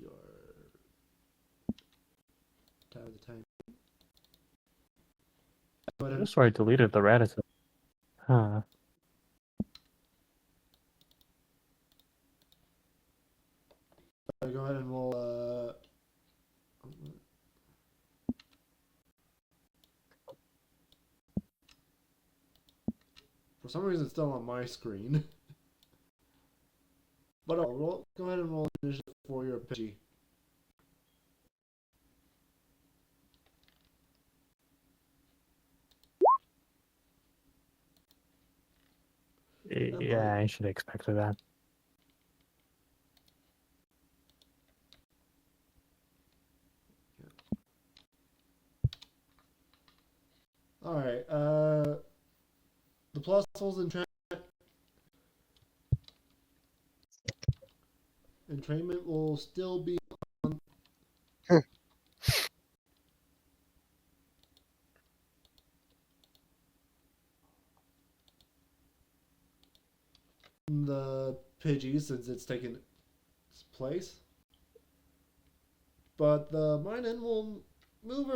S1: your tab of the time. But
S4: That's why I deleted the Rattata. Huh.
S1: go ahead and roll. For some reason, it's still on my screen. But go ahead and roll initiative for your Pidgey. .
S4: Yeah, I should have expected that.
S1: Alright, the pluses entrainment will still be on the Pidgey since it's taken its place. But the Minen will move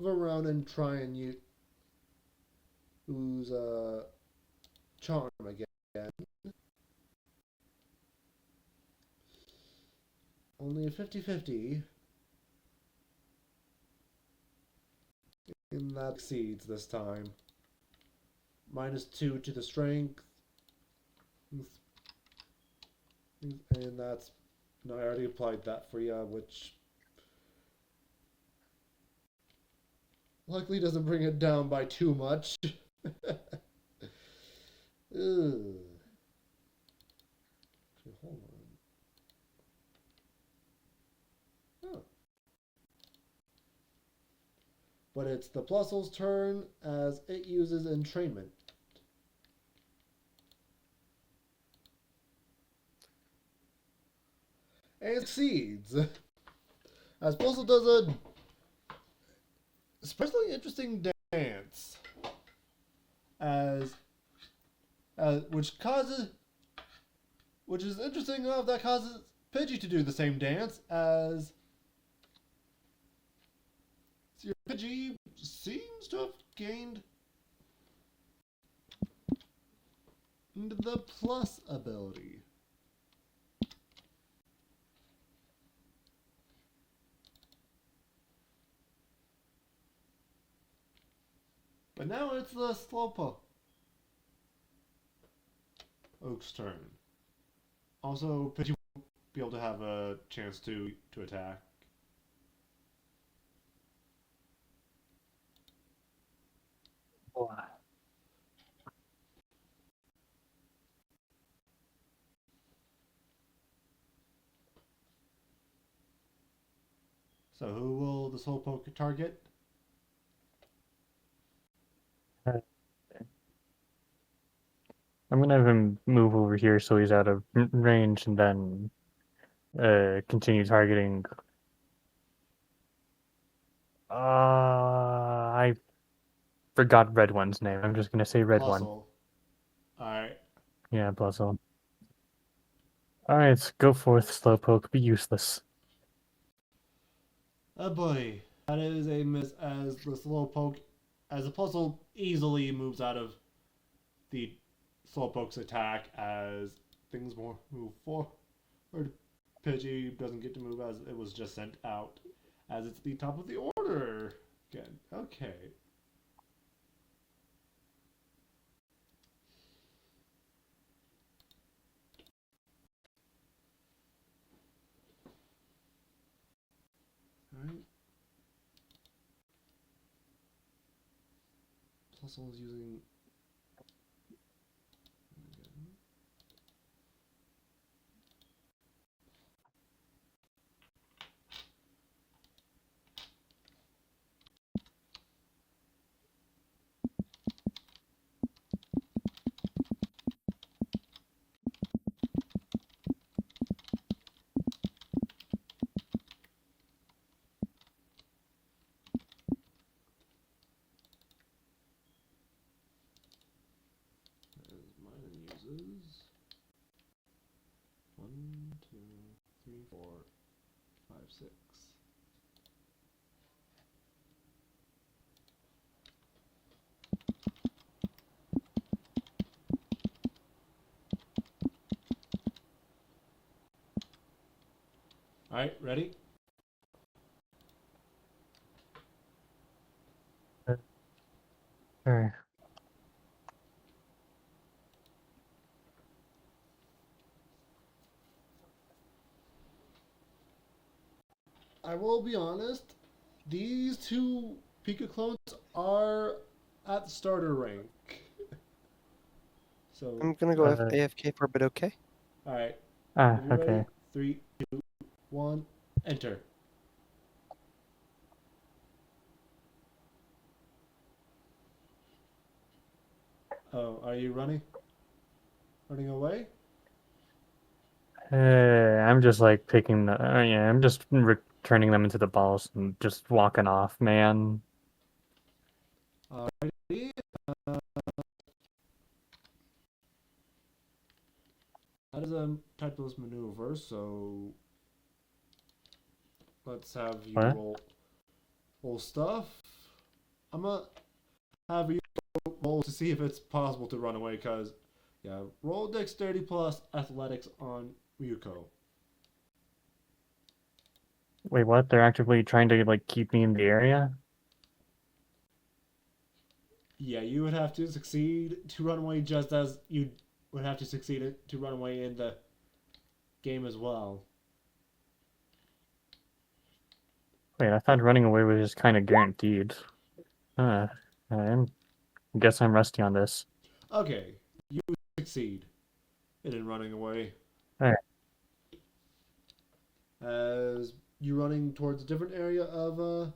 S1: around and try and use Charm again. Only a 50-50. And that exceeds this time. -2 to the strength. And that's... No, I already applied that for you, which... likely doesn't bring it down by too much. Ugh. Hold on. Oh. But it's the Plusle's turn as it uses entrainment. And succeeds. As Plusle does a especially interesting dance. Which is interesting enough that causes Pidgey to do the same dance as your Pidgey seems to have gained the plus ability. But now it's the Slowpoke's turn. Also, Pidgey won't be able to have a chance to attack. So who will the Slowpoke target?
S4: I'm gonna have him move over here so he's out of range, and then continue targeting. I forgot Red One's name. I'm just gonna say Red One.
S1: Plusle. Alright.
S4: Yeah, Plusle. Alright, go forth, Slowpoke. Be useless.
S1: Oh boy. That is a miss as the Slowpoke, as the Plusle easily moves out of the Slowpoke's attack as things move forward. Pidgey doesn't get to move as it was just sent out. As it's the top of the order again. Okay. Alright. Plusle is using... Mine uses 1, 2, 3, 4, 5, 6. Alright, ready?
S4: Sure.
S1: I will be honest, these two Pika clones are at the starter rank. So,
S2: I'm gonna go
S4: Uh,
S2: AFK for a bit, okay?
S1: all right.
S4: Ah,
S1: If you're
S4: okay.
S1: ready, 3, 2, 1, enter. Oh, are you running? Running away?
S4: I'm just like picking the. Yeah, I'm just returning them into the balls and just walking off, man.
S1: Alrighty. That is a typeless maneuver, so let's have you
S4: What?
S1: roll stuff. I'm gonna have you roll to see if it's possible to run away, because, yeah, roll dexterity plus athletics on Ryuko.
S4: Wait, what? They're actively trying to like keep me in the area?
S1: Yeah, you would have to succeed to run away just as you would have to succeed to run away in the game as well.
S4: Wait, I thought running away was just kind of guaranteed. Huh. I guess I'm rusty on this.
S1: Okay, you succeed in running away.
S4: Alright.
S1: As you running towards a different area of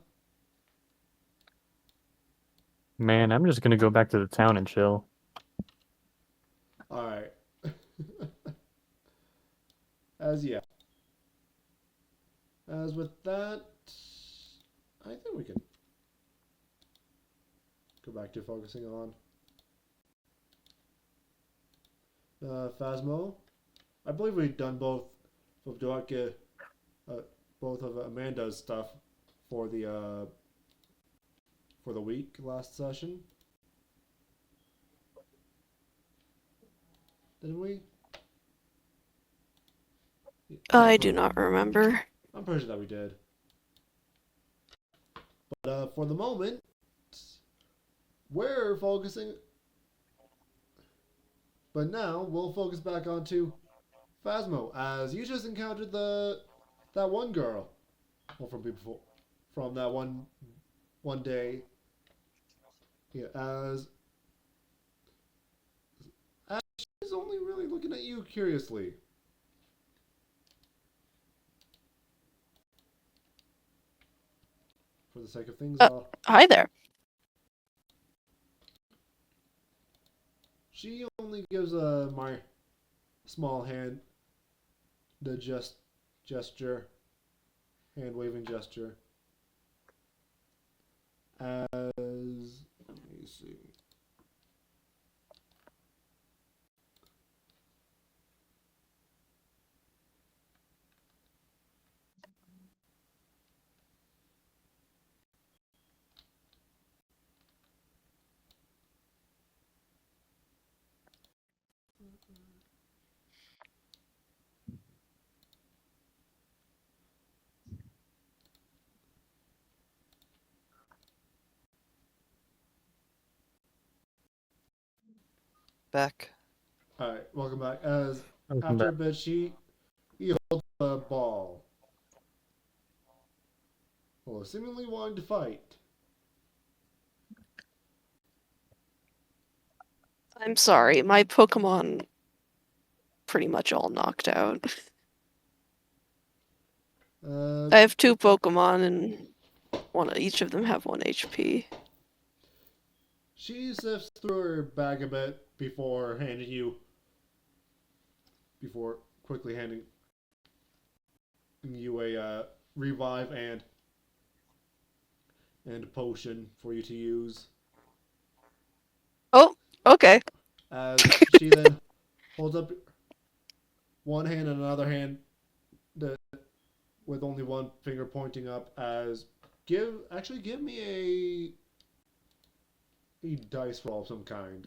S4: Man, I'm just gonna go back to the town and chill.
S1: Alright. As yeah. As with that, I think we can go back to focusing on phasmo. I believe we've done both of doatgib, both of Amanda's stuff for the week last session. Didn't we?
S3: I do not remember.
S1: I'm pretty sure that we did. But for the moment, we're focusing. But now we'll focus back onto phasmo, as you just encountered that one girl, well, from that one day. Yeah, as she's only really looking at you curiously. For the sake of things,
S3: Hi there.
S1: she only gives my small hand the gesture, hand waving gesture. As let me see.
S2: Back.
S1: Alright, welcome back. As
S4: Welcome
S1: after
S4: back.
S1: a bit, he holds a ball. Well, seemingly wanting to fight.
S3: I'm sorry, my Pokemon pretty much all knocked out. I have 2 Pokemon and each of them have 1 HP.
S1: She sifts through her bag a bit before quickly handing you a revive and a potion for you to use.
S3: Oh, okay.
S1: As she then holds up one hand and another hand with only one finger pointing up, as give me a dice roll of some kind.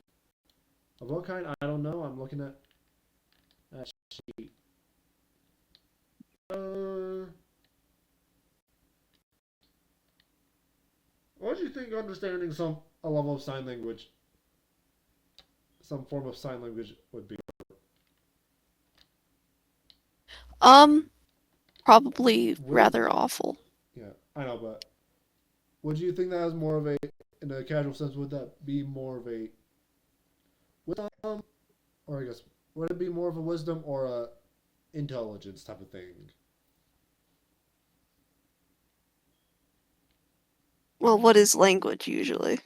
S1: Of what kind? I don't know. I'm looking at that sheet. What do you think understanding a level of sign language, some form of sign language would be?
S3: Probably
S1: Would,
S3: rather awful.
S1: yeah, I know, but would you think that is more of a, in a casual sense, would that be more of a wisdom or I guess, would it be more of a wisdom or a intelligence type of thing?
S3: Well, what is language usually?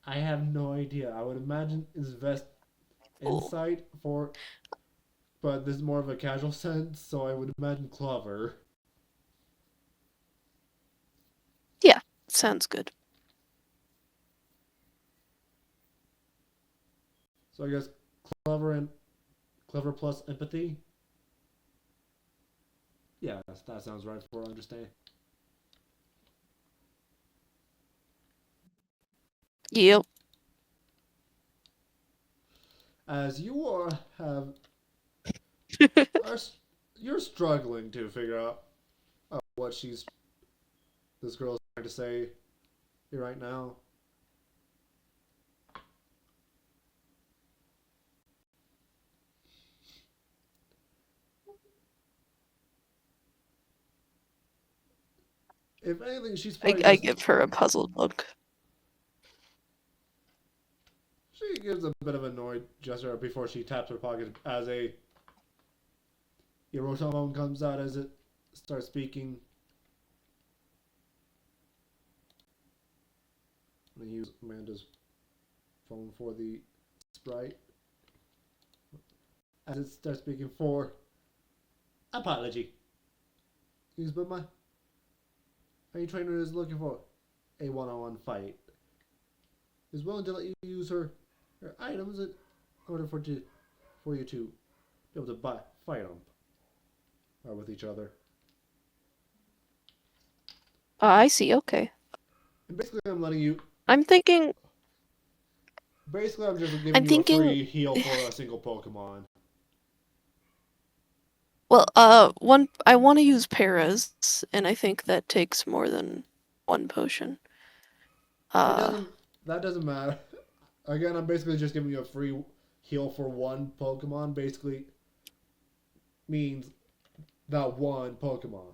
S1: I have no idea. I would imagine invest
S3: Oh,
S1: insight for, but this is more of a casual sense, so I would imagine clever.
S3: sounds good.
S1: So I guess clever and clever plus empathy. Yeah, that sounds right for understand.
S3: Yep.
S1: As you have are you're struggling to figure out what this girl is trying to say here right now. If anything, she's probably
S3: I
S1: just
S3: give her a puzzled look.
S1: she gives a bit of an annoyed gesture before she taps her pocket as a Hiroshima comes out as it starts speaking. I'm gonna use Amanda's phone for the sprite as it starts speaking for apology. Use but my any trainer is looking for a one-on-one fight. Is willing to let you use her items in order for you to be able to fight them with each other.
S3: I see. Okay.
S1: And basically, I'm letting you.
S3: I'm thinking.
S1: Basically, I'm just giving
S3: I'm
S1: you a
S3: thinking.
S1: free heal for a single Pokemon.
S3: Well, one. I want to use paras, and I think that takes more than one potion.
S1: It doesn't. That doesn't matter. Again, I'm basically just giving you a free heal for one Pokemon. Basically, means that one Pokemon.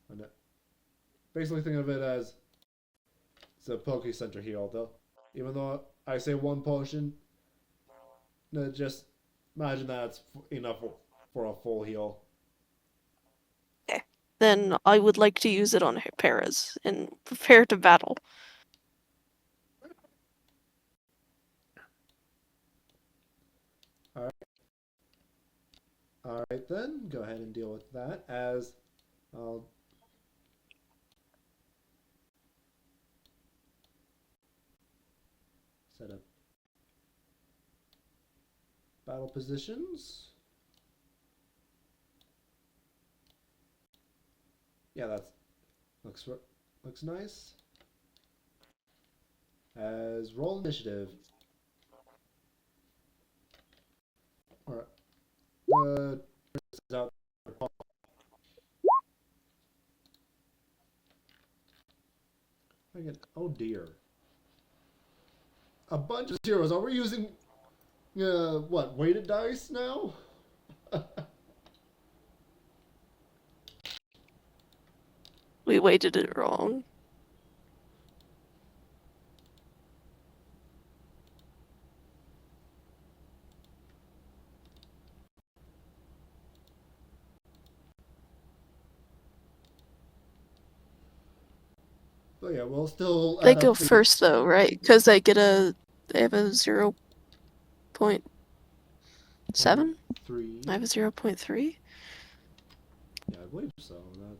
S1: And basically, think of it as it's a Poke Center heal, though. Even though I say one potion, just imagine that's enough for a full heal.
S3: Okay. Then I would like to use it on paras and prepare to battle.
S1: Alright then, go ahead and deal with that as I'll set up battle positions. Yeah, that's looks nice. As roll initiative. Alright. Out. Again, oh dear. A bunch of zeros. Are we using what, weighted dice now?
S3: We weighted it wrong.
S1: But yeah, we'll still
S3: They
S1: add
S3: go
S1: up the
S3: first though, right? Because they have a 0.7.
S1: 3.
S3: I have a 0.3.
S1: Yeah, I believe so. That's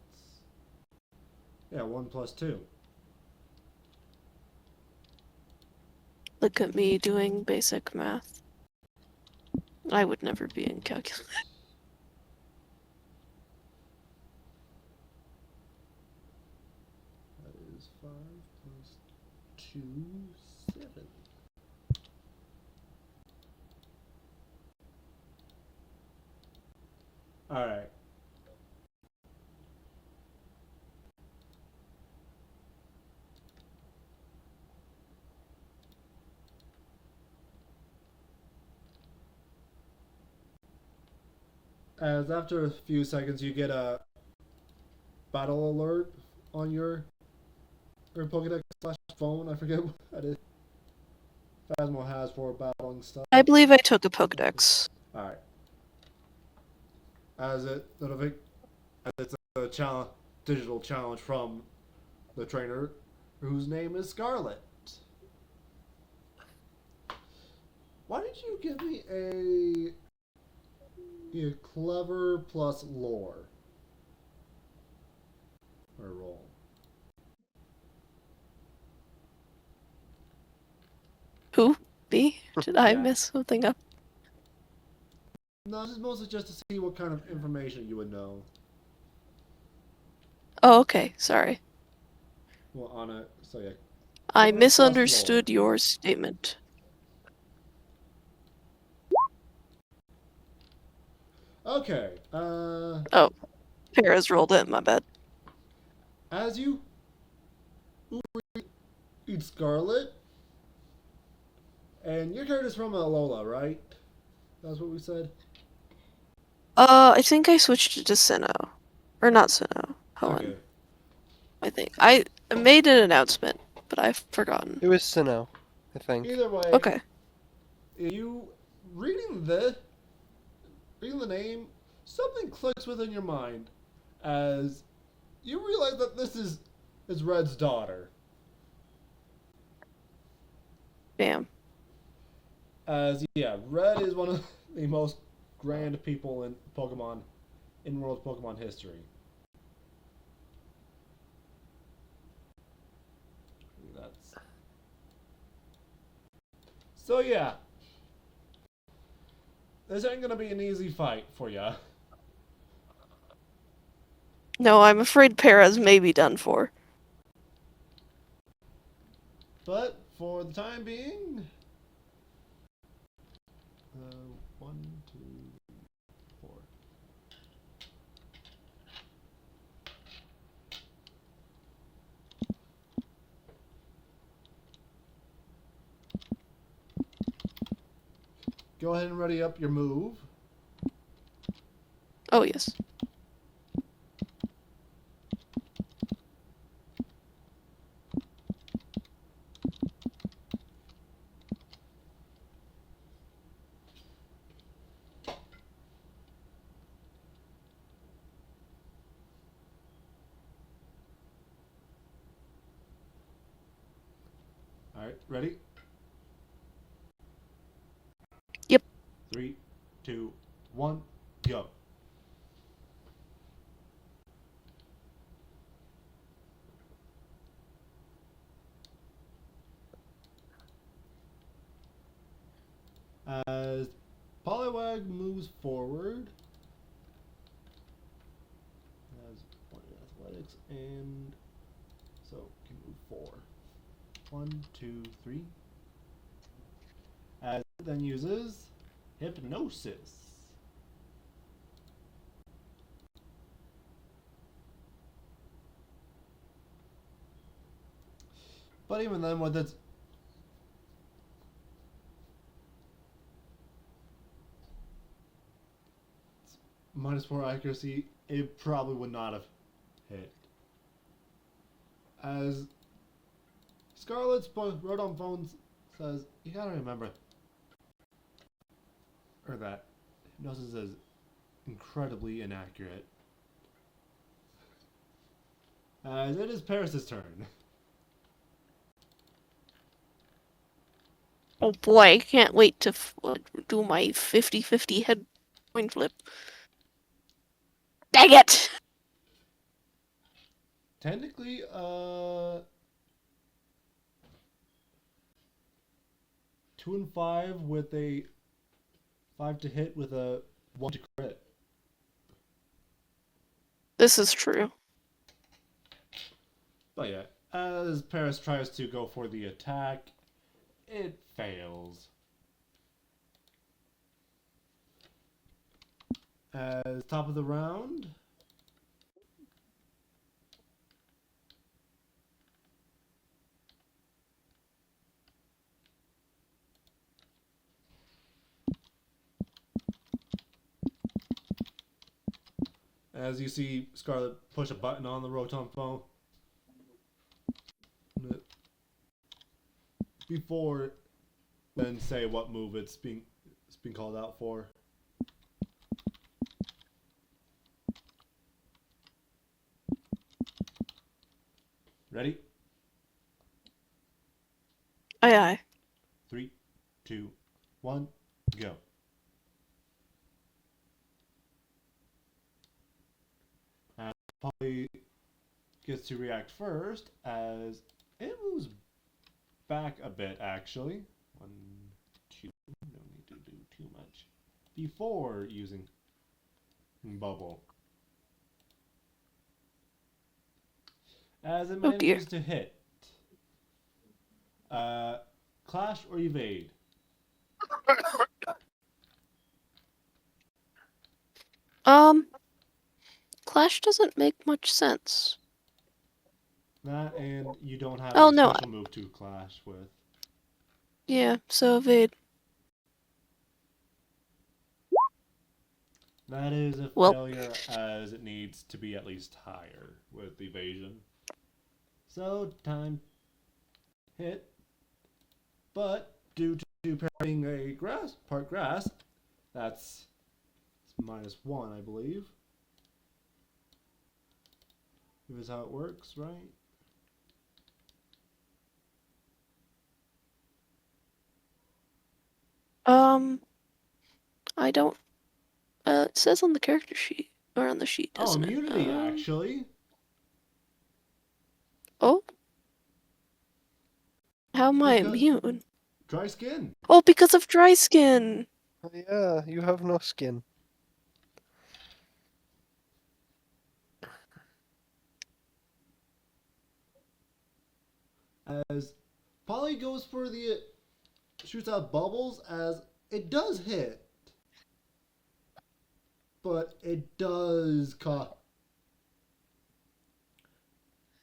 S1: yeah, 1 plus 2.
S3: Look at me doing basic math. I would never be in calculus.
S1: That is 5 plus 2, 7. Alright. As after a few seconds you get a battle alert on your Pokédex slash phone, I forget what that is. Phasmo has for battling stuff.
S3: I believe I took a Pokedex.
S1: Alright. As it's a challenge, digital challenge from the trainer, whose name is Scarlet. Why did you give me a clever plus lore? Or roll?
S3: Who? Me? Did I
S1: Yeah.
S3: mess something up?
S1: No, this is mostly just to see what kind of information you would know.
S3: Oh, okay. Sorry.
S1: Well, on it. So yeah.
S3: I
S1: Clever plus
S3: misunderstood
S1: lore.
S3: your statement.
S1: Okay.
S3: Oh, Paras rolled it. My bad.
S1: As you read Scarlet, and your character's from Alola, right? That's what we said.
S3: I think I switched it to Sinnoh. Or not Sinnoh. Hold
S1: Okay.
S3: on. I think. I made an announcement, but I've forgotten.
S2: It was Sinnoh, I think.
S1: Either way,
S3: Okay.
S1: you reading the name, something clicks within your mind as you realize that this is Red's daughter.
S3: Damn.
S1: As yeah, Red is one of the most grand people in world Pokemon history. That's so yeah. This ain't gonna be an easy fight for ya.
S3: No, I'm afraid Paras may be done for.
S1: But for the time being, 1, 2, 4. Go ahead and ready up your move.
S3: Oh, yes.
S1: Alright, ready?
S3: Yep.
S1: 3, 2, 1, go. As Poliwag moves forward, has 1 in athletics, and so can move 4. 1, 2, 3. As it then uses Hypnosis. But even then, with its -4 accuracy, it probably would not have hit. As Scarlet's wrote on phone says, you gotta remember, or that hypnosis is incredibly inaccurate. As it is Paris' turn.
S3: Oh boy, I can't wait to do my 50-50 head coin flip. Dang it!
S1: Technically, 2 and 5 with a 5 to hit with a 1 to crit.
S3: This is true.
S1: But yeah, as Paris tries to go for the attack, it fails. As top of the round, as you see Scarlet push a button on the Rotom phone before Then say what move it's being called out for. Ready?
S3: Aye, aye.
S1: 3, 2, 1, go. Polly gets to react first as it moves back a bit, actually. 1, 2, no need to do too much. Before using bubble. As it
S3: Oh dear.
S1: manages to hit. Clash or evade?
S3: Clash doesn't make much sense.
S1: That and you don't have
S3: Oh
S1: a
S3: no,
S1: special move to clash with.
S3: yeah, so evade.
S1: That is a
S3: Well.
S1: failure as it needs to be at least higher with evasion. So time hit. But due to being a part grass, that's -1, I believe. This is how it works, right?
S3: I don't. It says on the character sheet or on the sheet,
S1: Oh,
S3: doesn't
S1: immunity,
S3: it?
S1: actually.
S3: Oh. How am I
S1: Because
S3: immune?
S1: dry skin.
S3: Oh, because of dry skin.
S2: Oh, yeah, you have no skin.
S1: As Polly goes for the shoots out bubbles as it does hit. But it does cost.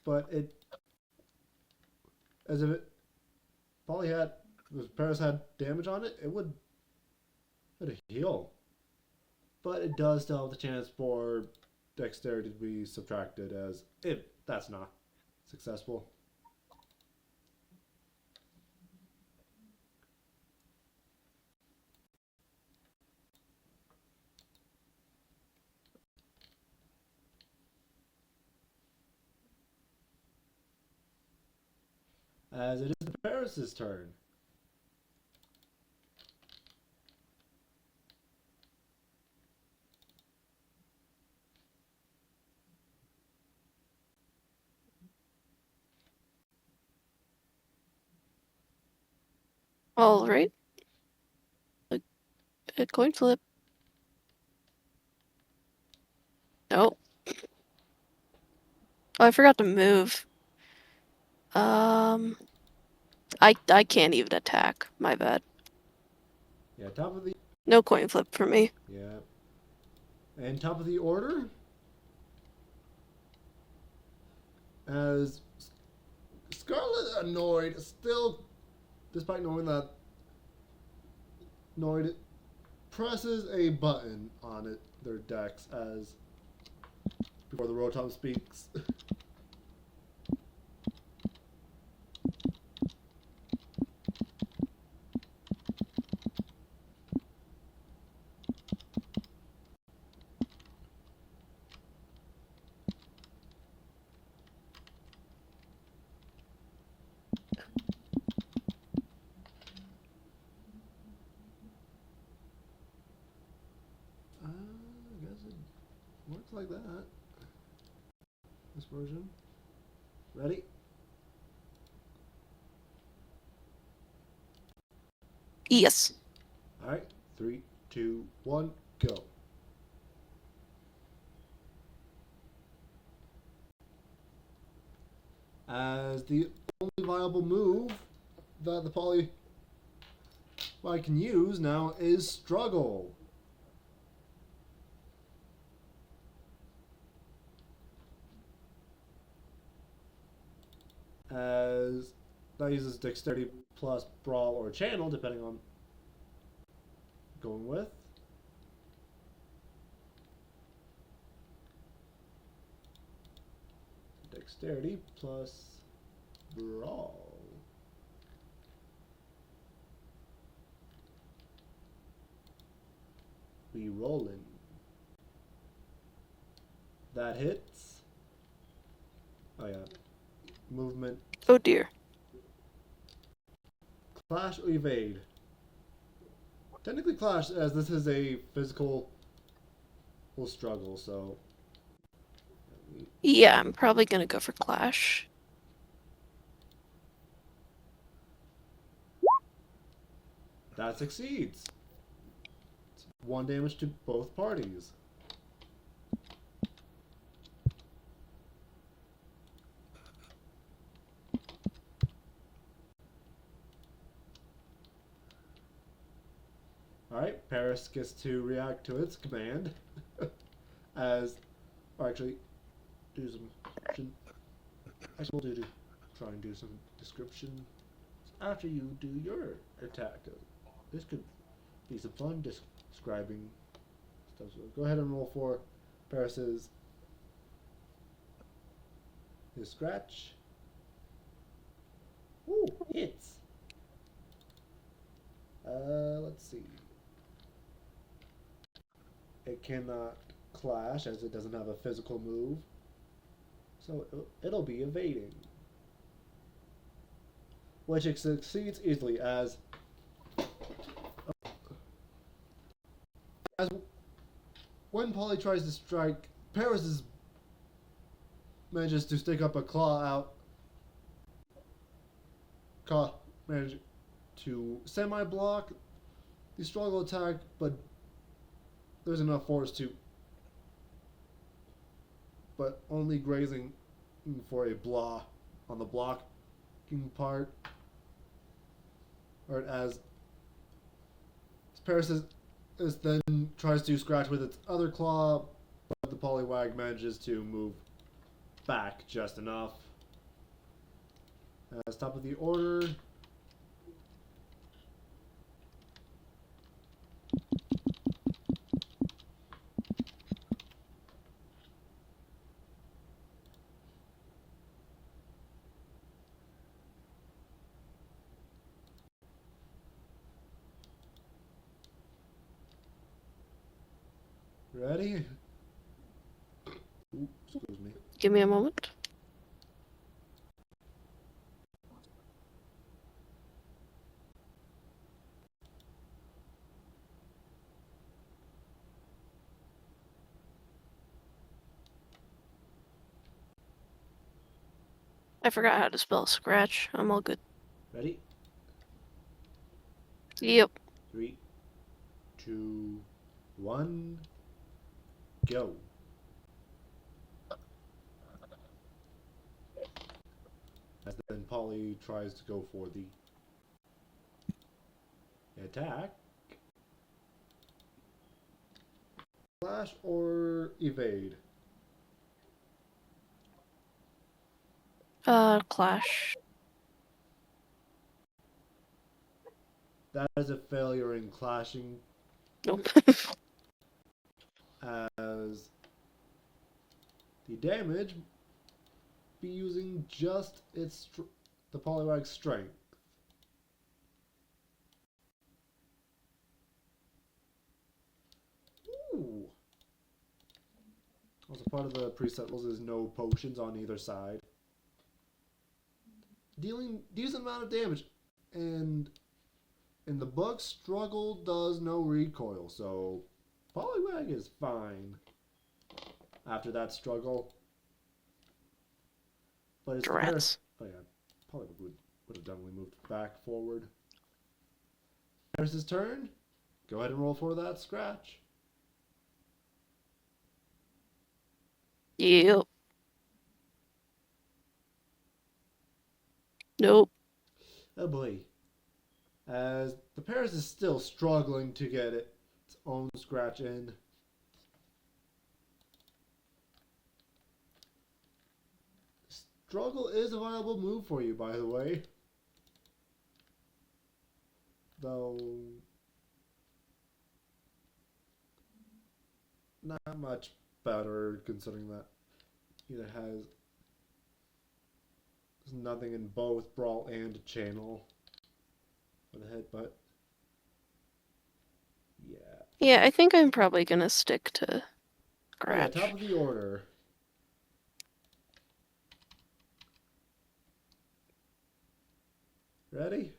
S1: But it, as if it Polly had, if Paris had damage on it, it would heal. But it does still have the chance for dexterity to be subtracted as if that's not successful. As it is Paris's turn.
S3: All right. A coin flip. Nope. Oh, I forgot to move. I can't even attack. My bad.
S1: Yeah, top of the
S3: No coin flip for me.
S1: yeah. And top of the order. As Scarlet annoyed, still, despite knowing that annoyed, presses a button on it, their decks as before the Rotom speaks. I guess it works like that. This version. Ready?
S3: Yes.
S1: Alright. 3, 2, 1, go. As the only viable move that the poly I can use now is struggle. As that uses dexterity plus brawl or channel, depending on going with. Dexterity plus brawl. re-rolling. That hits. Oh yeah. Movement.
S3: Oh dear.
S1: Clash or evade? Technically clash, as this is a physical struggle, so...
S3: Yeah, I'm probably gonna go for Clash.
S1: That succeeds. It's 1 damage to both parties. Alright, Paris gets to react to its command. As, or actually, do some, actually we'll try and do some description after you do your attack. This could be some fun describing stuff. So go ahead and roll for Paris's his scratch. Ooh, hits. Let's see. It cannot clash as it doesn't have a physical move. So it'll be evading. Which it succeeds easily as when Polly tries to strike, Paris manages to stick up a claw out. Manages to semi-block the struggle attack, but there's enough force to, but only grazing for a blah on the blocking part. Or as Paris then tries to scratch with its other claw, but the Poliwag manages to move back just enough. As top of the order, ready? Ooh, excuse me.
S3: Give me a moment. I forgot how to spell scratch. I'm all good.
S1: Ready?
S3: Yep.
S1: 3, 2, 1, go. As then Polly tries to go for the attack. Flash or evade?
S3: Clash.
S1: That is a failure in clashing,
S3: Nope.
S1: as the damage be using just the Poliwag's strength. Ooh. Also part of the preset rules is no potions on either side. Dealing decent amount of damage, and in the book, struggle does no recoil, so Poliwag is fine after that struggle. But it's
S3: Drats.
S1: oh yeah, Poliwag would have definitely moved back forward. Paris's turn. Go ahead and roll for that scratch.
S3: Yep. Nope.
S1: Oh boy. As the Paris is still struggling to get its own scratch in. Struggle is a viable move for you, by the way. Though not much better, considering that either has nothing in both brawl and channel for the hit, but yeah.
S3: Yeah, I think I'm probably gonna stick to
S1: Oh, yeah,
S3: scratch.
S1: top of the order. Ready?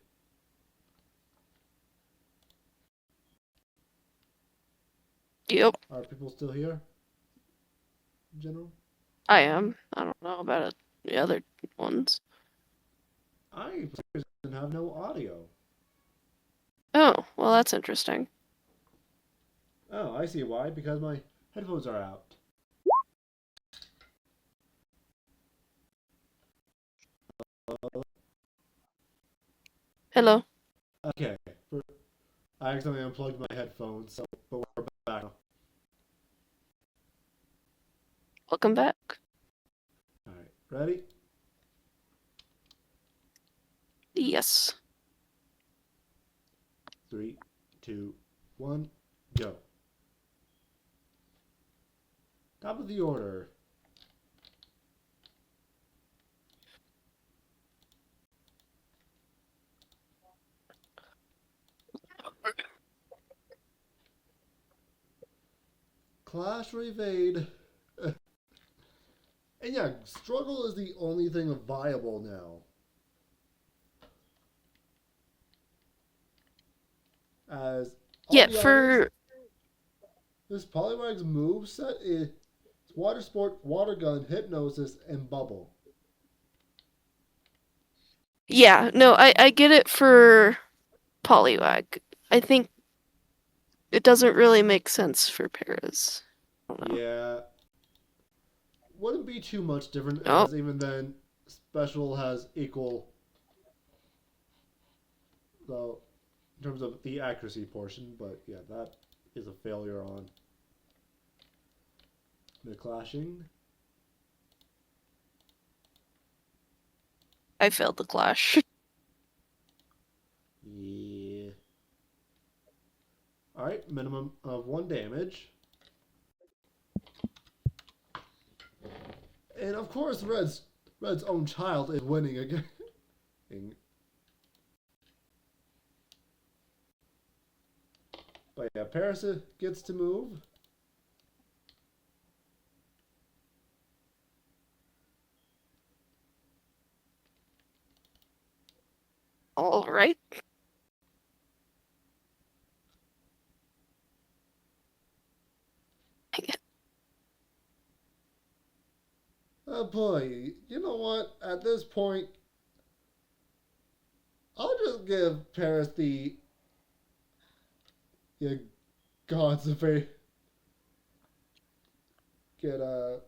S3: Yep,
S1: Are people still here? In general?
S3: I am. I don't know about the other ones.
S1: I didn't have no audio.
S3: Oh, well, that's interesting.
S1: Oh, I see why. Because my headphones are out.
S3: Hello.
S1: Okay. I accidentally unplugged my headphones, so but we're back now.
S3: Welcome back.
S1: Alright, ready?
S3: Yes.
S1: 3, 2, 1, go. Top of the order. Clash or evade. And yeah, struggle is the only thing viable now. As I'll
S3: Yeah,
S1: be honest,
S3: for
S1: this Poliwag's moveset is Water Sport, Water Gun, Hypnosis, and Bubble.
S3: yeah, no, I get it for Poliwag. I think it doesn't really make sense for Paras. I don't know.
S1: Yeah. Wouldn't be too much different,
S3: Oh,
S1: as even then, Special has equal, though, in terms of the accuracy portion, but yeah, that is a failure on the clashing.
S3: I failed the clash.
S1: Yeah. Alright, minimum of 1 damage. And of course, Red's own child is winning again. But yeah, Paris gets to move.
S3: All right.
S1: Oh boy, you know what? At this point, I'll just give Paris the yeah, gods of a get a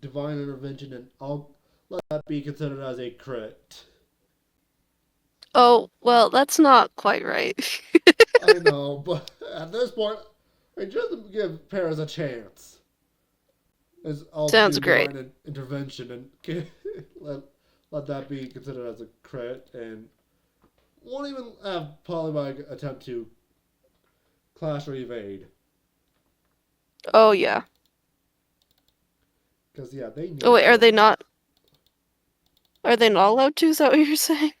S1: divine intervention, and I'll let that be considered as a crit.
S3: Oh, well, that's not quite right.
S1: I know, but at this point, I just give Paris a chance. As I'll
S3: Sounds
S1: do
S3: great.
S1: divine intervention and let let that be considered as a crit, and won't even have Polybag attempt to clash or evade.
S3: Oh, yeah.
S1: Because yeah, they need
S3: Oh, wait,
S1: to.
S3: are they not allowed to? Is that what you're saying?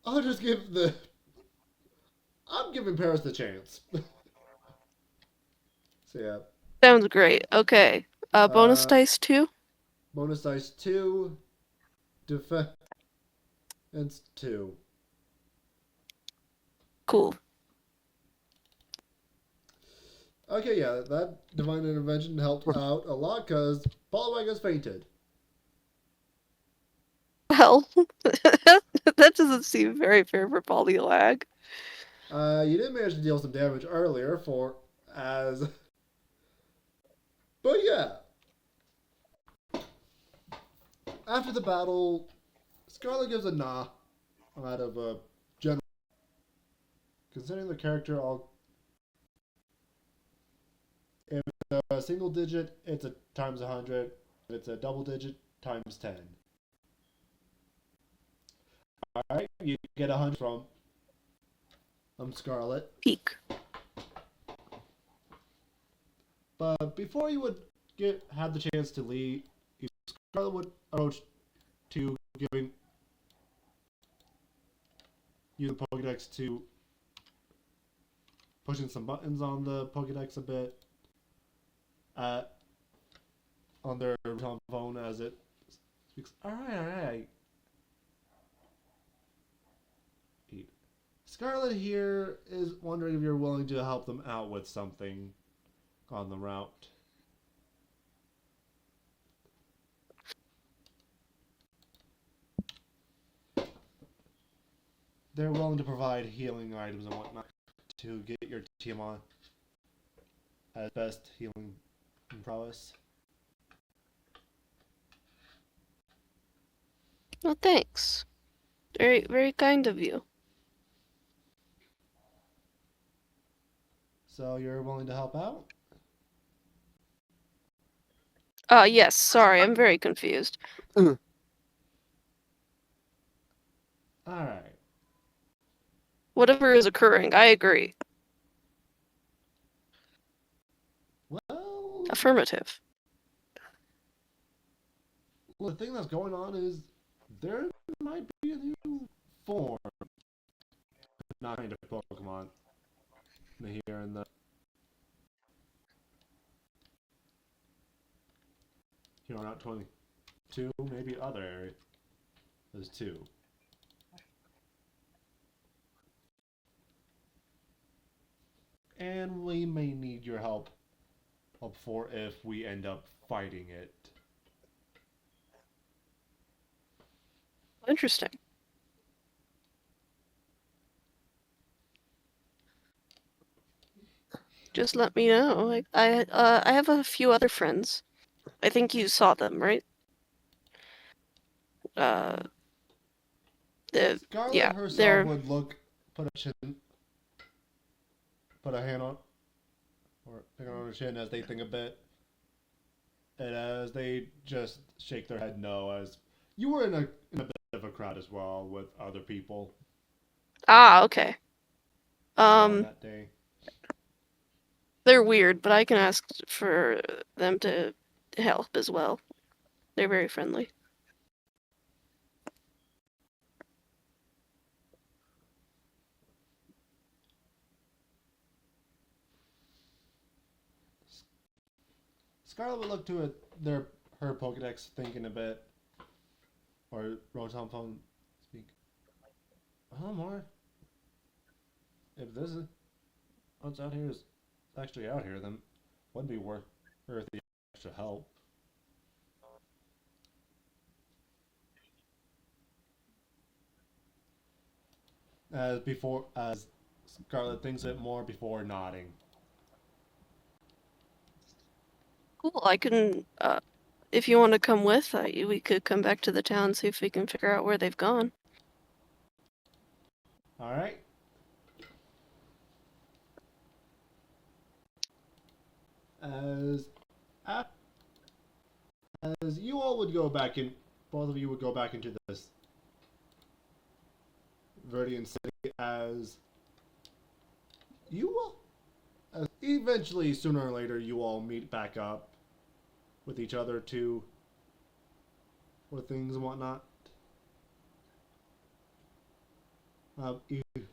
S1: I'll just give the. I'm giving Paris the chance. So yeah,
S3: Sounds great. Okay. Bonus
S1: uh,
S3: dice 2?
S1: bonus dice 2, defense 2.
S3: Cool.
S1: Okay, yeah, that divine intervention helped out a lot because Polywag has fainted.
S3: Well, that doesn't seem very fair for Polylag.
S1: You did manage to deal some damage earlier for as, but yeah. After the battle, Scarlet gives a nah out of a general. Considering the character, if it's a single digit, it's a times 100. If it's a double digit, times 10. All right, you get 100 from Scarlet.
S3: Peak.
S1: But before you would have the chance to leave, Scarlet would approach to giving you the Pokedex to pushing some buttons on the Pokedex a bit. On their phone as it speaks. Alright. Scarlet here is wondering if you're willing to help them out with something on the route. They're willing to provide healing items and whatnot to get your team on at best healing prowess.
S3: Well, thanks. Very, very kind of you.
S1: So you're willing to help out?
S3: Yes, sorry, I'm very confused.
S1: Alright.
S3: Whatever is occurring, I agree.
S1: Well,
S3: Affirmative.
S1: the thing that's going on is there might be a new form. Not kind of Pokemon. Here in the here on Route 22, maybe other area. There's 2. And we may need your help for if we end up fighting it.
S3: Interesting. Just let me know. I have a few other friends. I think you saw them, right?
S1: Scarlet
S3: Yeah,
S1: herself
S3: they're-
S1: would put a hand on, or finger on her chin as they think a bit, and as they just shake their head no, as you were in a bit of a crowd as well with other people
S3: okay.
S1: on that day.
S3: They're weird, but I can ask for them to help as well. They're very friendly.
S1: Scarlet would look to her Pokedex, thinking a bit, or Rotom phone speak. Oh, more. If this is what's out here is actually out here, then would be worth the extra help. As Scarlet thinks it more before nodding.
S3: Cool. I can, if you want to come with, we could come back to the town, see if we can figure out where they've gone.
S1: All right. As you all would go back in, both of you would go back into this Verdian city as you will, eventually, sooner or later, you all meet back up with each other too, for things and whatnot.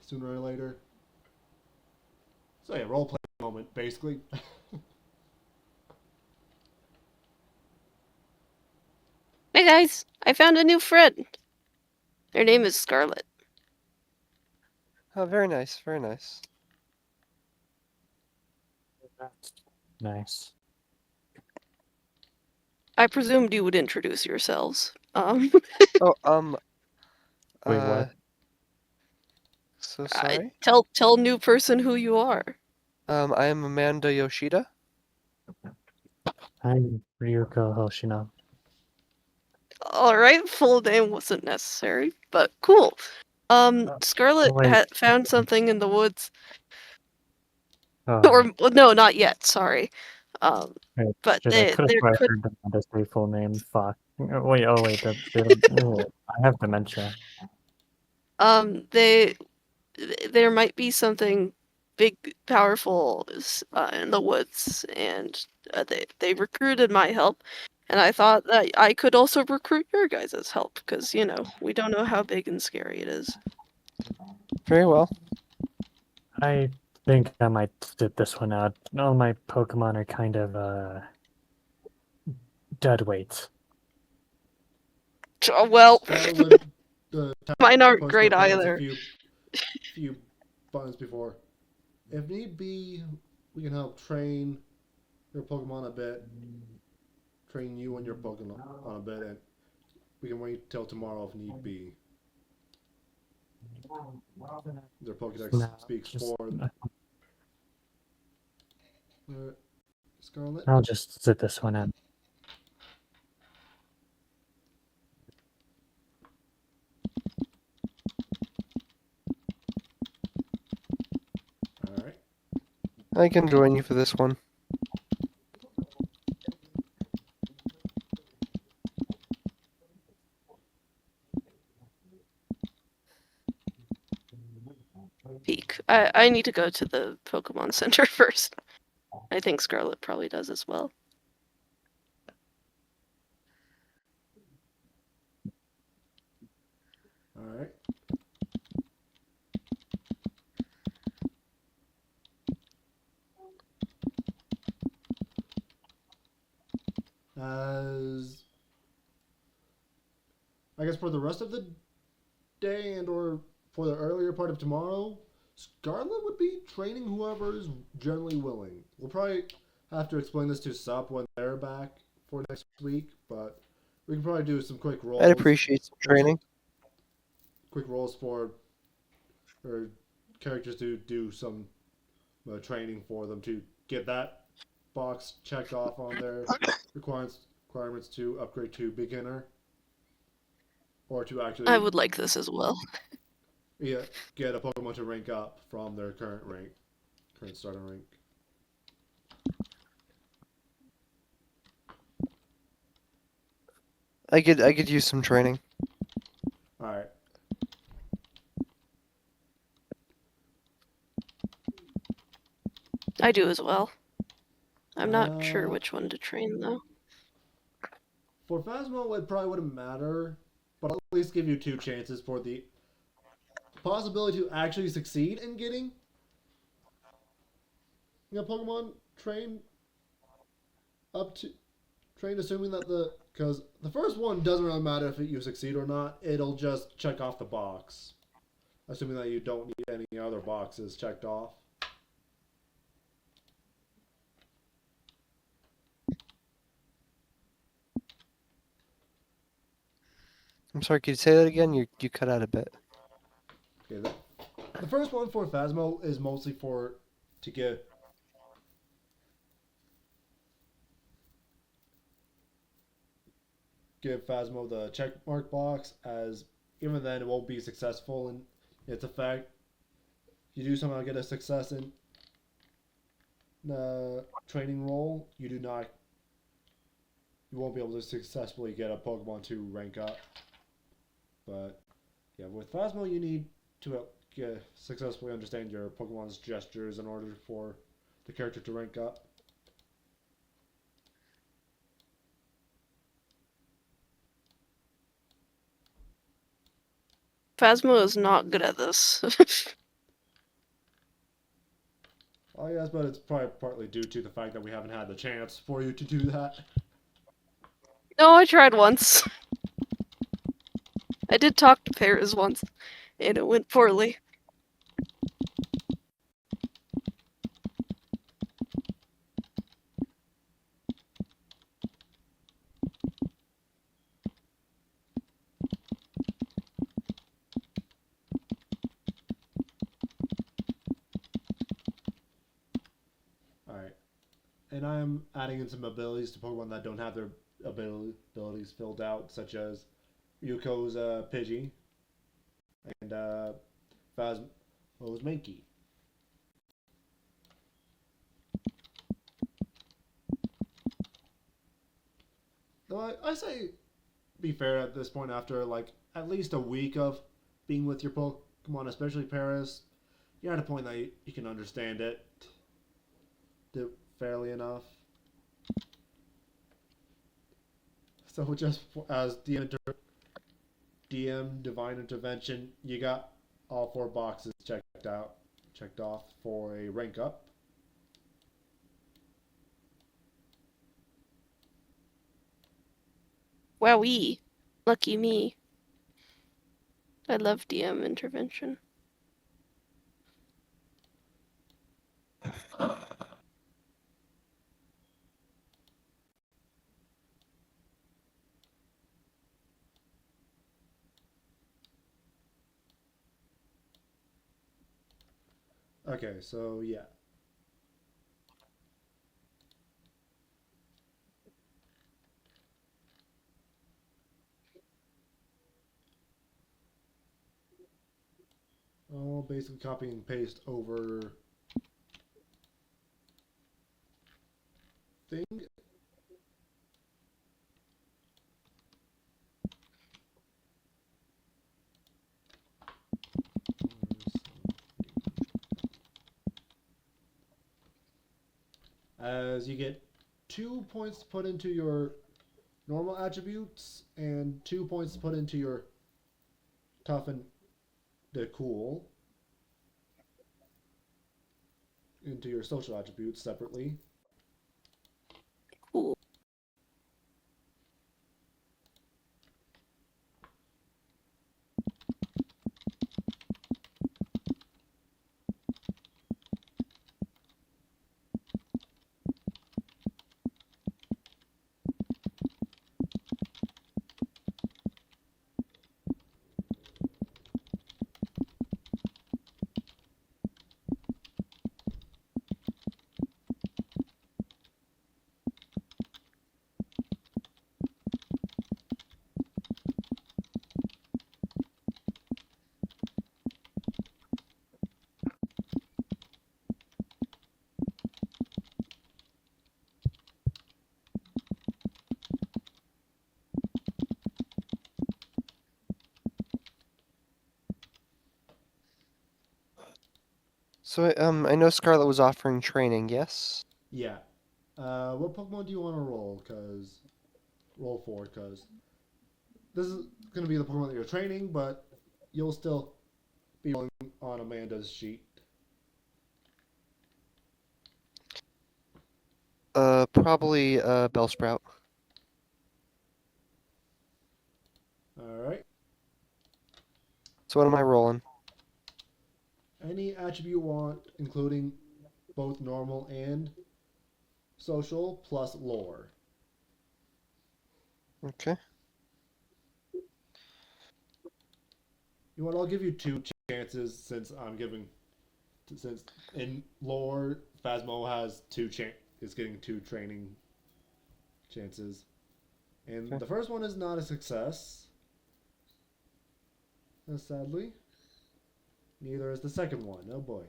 S1: Sooner or later. So yeah, role play moment, basically.
S3: Hey guys, I found a new friend. Their name is Scarlet.
S2: Oh, very nice, very nice.
S4: Nice.
S3: I presumed you would introduce yourselves.
S2: Oh,
S4: Wait, what?
S2: So sorry.
S3: Tell new person who you are.
S2: I am Amanda Yoshida.
S4: I'm Ryuko Hoshino.
S3: All right, full name wasn't necessary, but cool. Scarlet
S4: wait.
S3: found something in the woods,
S4: Oh,
S3: or well, no, not yet. Sorry.
S4: wait,
S3: But
S4: shit, I
S3: they
S4: could have
S3: there
S4: sworn I
S3: could
S4: heard Amanda's full name. Fuck. Wait, oh wait, I have dementia.
S3: they there might be something big, powerful in the woods, and they recruited my help, and I thought that I could also recruit your guys' help because we don't know how big and scary it is.
S2: Very well.
S4: I think I might sit this one out. All my Pokemon are kind of dead weight.
S3: Well,
S1: Scarlet, the
S3: mine aren't
S1: push
S3: great
S1: the buttons
S3: either.
S1: few buttons before. If need be, we can help train your Pokemon a bit. Train you and your Pokemon on a bit, and we can wait till tomorrow if need be. Their Pokedex
S4: No,
S1: speaks
S4: just-
S1: for Scarlet.
S4: I'll just sit this one out.
S1: All right.
S2: I can join you for this one.
S3: Peak. I need to go to the Pokemon Center first. I think Scarlet probably does as well.
S1: All right. As I guess for the rest of the day and or for the earlier part of tomorrow, Scarlet would be training whoever is generally willing. We'll probably have to explain this to Sup when they're back for next week, but we can probably do some quick rolls.
S2: I'd appreciate some training.
S1: Quick rolls for characters to do some training for them to get that box checked off on their requirements to upgrade to beginner, or to actually
S3: I would like this as well.
S1: get a Pokemon to rank up from their current starting rank.
S2: I could use some training.
S1: All right.
S3: I do as well. I'm not sure
S1: Uh,
S3: which one to train though.
S1: For Phasmo, it probably wouldn't matter, but I'll at least give you two chances for the possibility to actually succeed in getting Pokemon trained assuming that because the first one doesn't really matter if you succeed or not. It'll just check off the box, assuming that you don't need any other boxes checked off.
S2: I'm sorry, could you say that again? You cut out a bit.
S1: Okay, the first one for Phasmo is mostly to give Phasmo the check mark box, as even then it won't be successful in its effect. You do somehow get a success in the training role, you won't be able to successfully get a Pokemon to rank up. But yeah, with Phasmo you need to successfully understand your Pokemon's gestures in order for the character to rank up.
S3: Phasmo is not good at this.
S1: Oh yes, but it's probably partly due to the fact that we haven't had the chance for you to do that.
S3: No, I tried once. I did talk to Paris once, and it went poorly.
S1: Alright. And I'm adding in some abilities to Pokemon that don't have their abilities filled out, such as Ryuko's Pidgey and Phasmo's Mankey. Though I say be fair at this point, after like at least a week of being with your Pokemon, especially Paris, you're at a point that you can understand it fairly enough. So just as DM Divine Intervention, you got all 4 boxes checked checked off for a rank up.
S3: Wowee. Lucky me. I love DM intervention.
S1: Okay, so yeah. I'll basically copy and paste over thing. As you get 2 points put into your normal attributes and 2 points put into your tough and the cool into your social attributes separately.
S3: Cool.
S2: So, I know Scarlet was offering training, yes?
S1: Yeah. What Pokemon do you want to roll? Roll for, because this is going to be the Pokemon that you're training, but you'll still be rolling on Amanda's sheet.
S2: Probably, Bellsprout.
S1: Alright.
S2: So what am I rolling?
S1: Any attribute you want, including both normal and social, plus lore.
S2: Okay.
S1: You want? I'll give you 2 chances since since in lore Phasmo has is getting 2 training chances, and
S2: Okay.
S1: the first one is not a success. Sadly, neither is the second one. Oh boy.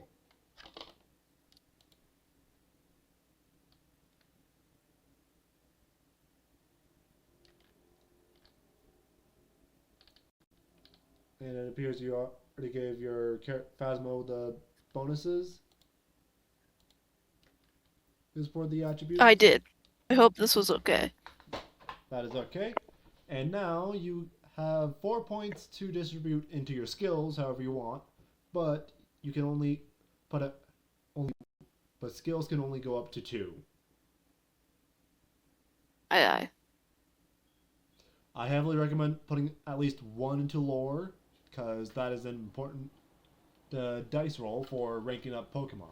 S1: And it appears you already gave your Phasmo the bonuses. Is for the attributes.
S3: I did. I hope this was okay.
S1: That is okay. And now you have 4 points to distribute into your skills however you want, but you can only put a only but skills can only go up to 2.
S3: Aye aye.
S1: I heavily recommend putting at least 1 into lore because that is an important dice roll for ranking up Pokemon.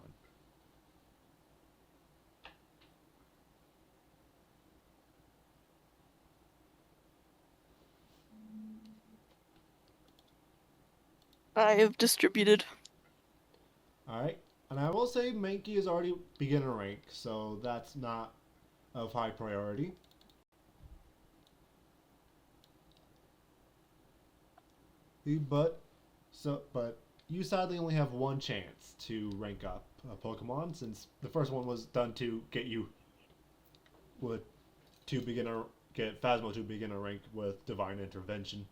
S3: I have distributed.
S1: Alright. And I will say Mankey is already beginner rank, so that's not of high priority. But you sadly only have 1 chance to rank up a Pokemon since the first one was done to get you with get Phasmo to beginner rank with Divine Intervention.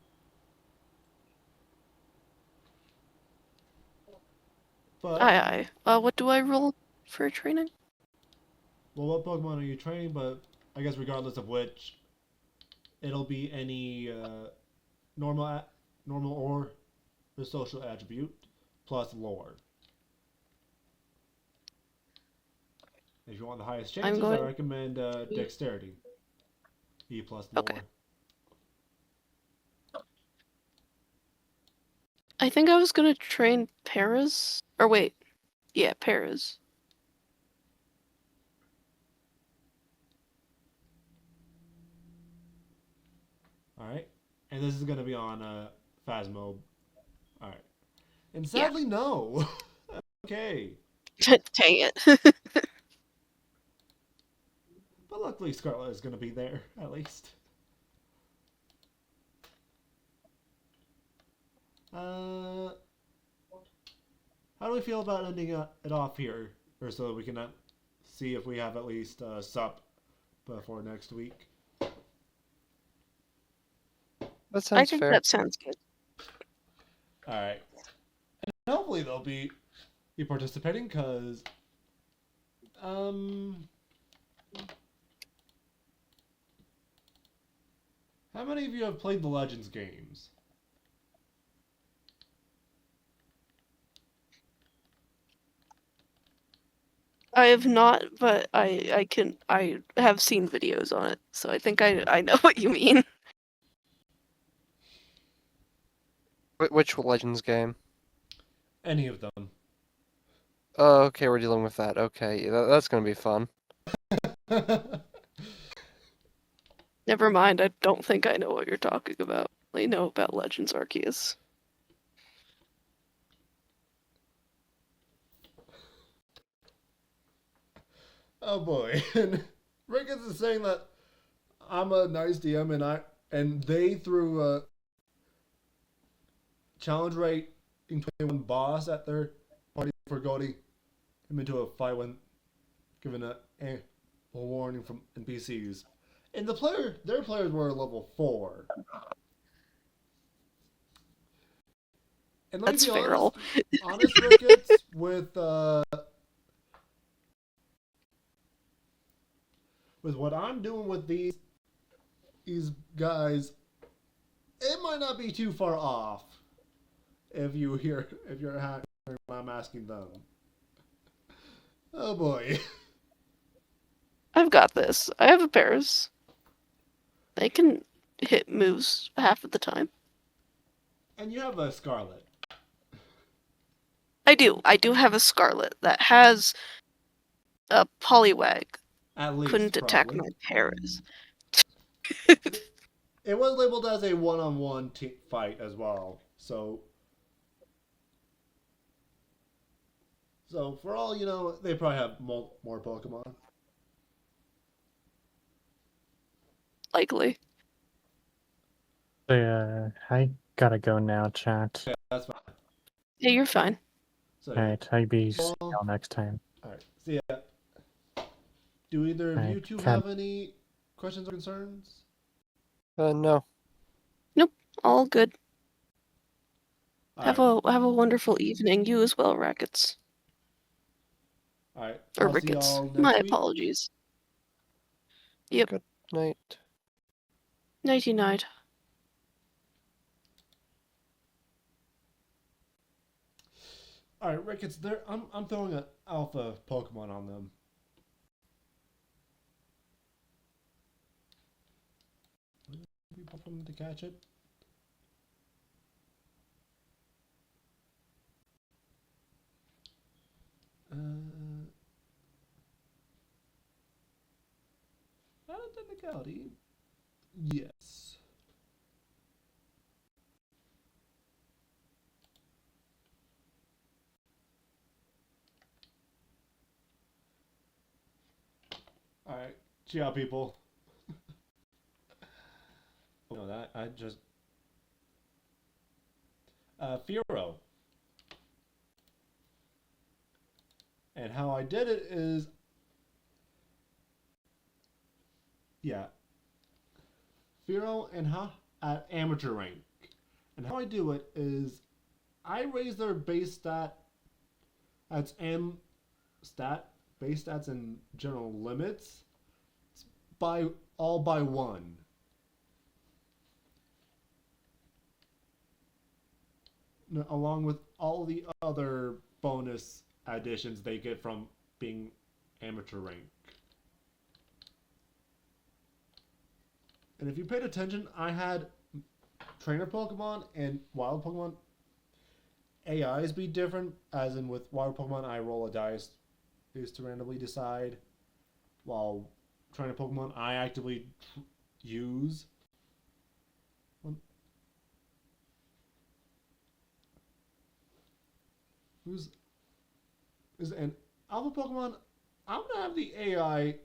S1: But
S3: Aye aye. What do I roll for training?
S1: well, what Pokemon are you training? But I guess regardless of which, it'll be any normal normal or the social attribute plus lore. If you want the highest
S3: I'm
S1: chances, I
S3: going.
S1: recommend dexterity. E plus
S3: Okay.
S1: more.
S3: I think I was gonna train Paras. Or wait, yeah, Paras.
S1: Alright. And this is going to be on phasmo. Alright. And
S3: Yeah.
S1: sadly, no. Okay.
S3: Dang it.
S1: But luckily, Scarlet is going to be there, at least. How do we feel about ending it off here? Or so that we can see if we have at least sup before next week.
S2: That
S3: I
S2: sounds
S3: think
S2: fair.
S3: that sounds good.
S1: Alright. And hopefully they'll be participating, because... How many of you have played the Legends games?
S3: I have not, but I have seen videos on it, so I think I know what you mean.
S2: Which Legends game?
S1: Any of them.
S2: Oh, okay, we're dealing with that. Okay, that's gonna be fun.
S3: Never mind, I don't think I know what you're talking about. I know about Legends Arceus.
S1: Oh boy. And Ricketts is saying that I'm a nice DM and they threw a challenge rate in 21 boss at their party for goading him into a fight when given a warning from NPCs. And their players were level 4. And let
S3: That's
S1: me be
S3: feral.
S1: honest, Ricketts, with what I'm doing with these guys, it might not be too far off if you're hearing what I'm asking them. Oh boy.
S3: I've got this. I have a Paras. They can hit moves half of the time.
S1: And you have a Scarlet.
S3: I do. I do have a Scarlet that has a Poliwag.
S1: At least,
S3: Couldn't attack
S1: probably.
S3: my Paras.
S1: It was labeled as a one-on-one fight as well. So for all you know, they probably have more Pokemon.
S3: Likely.
S4: I gotta go now, chat.
S1: Yeah, that's fine.
S3: Yeah, you're fine.
S1: So,
S4: Alright, I'll be
S1: well,
S4: seeing y'all next time.
S1: alright. See ya. Do either of you
S4: Alright,
S1: two
S4: cut.
S1: have any questions or concerns?
S2: No.
S3: Nope. All good. Have
S1: Alright.
S3: a wonderful evening. You as well, Rackets.
S1: Alright.
S3: Or
S1: I'll see
S3: Rickets.
S1: y'all next
S3: My
S1: week.
S3: apologies. Yep.
S2: Good night.
S3: Nighty night.
S1: Alright, Ricketts, I'm throwing an alpha Pokemon on them. Maybe pop them to catch it. Out of technicality, yes. Alright, ciao, people. Oh, no, that I just Firo. And how I did it is, yeah, Firo and how at amateur rank. And how I do it is, I raise their base stat. That's M stat base stats and general limits by 1. Along with all the other bonus additions they get from being amateur rank. And if you paid attention, I had trainer Pokemon and wild Pokemon AIs be different, as in with wild Pokemon I roll a dice is to randomly decide, while trainer Pokemon I actively use. Who's is an alpha Pokemon? I'm gonna have the AI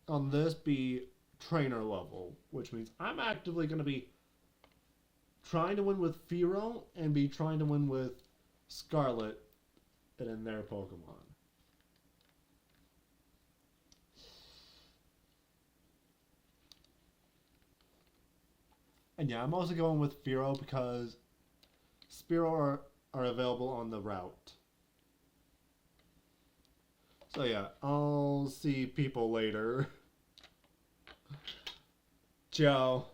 S1: on this be trainer level, which means I'm actively gonna be trying to win with Fearow and be trying to win with Scarlet and in their Pokemon. And yeah, I'm also going with Fearow because Spearow are available on the route. So yeah, I'll see people later. Ciao.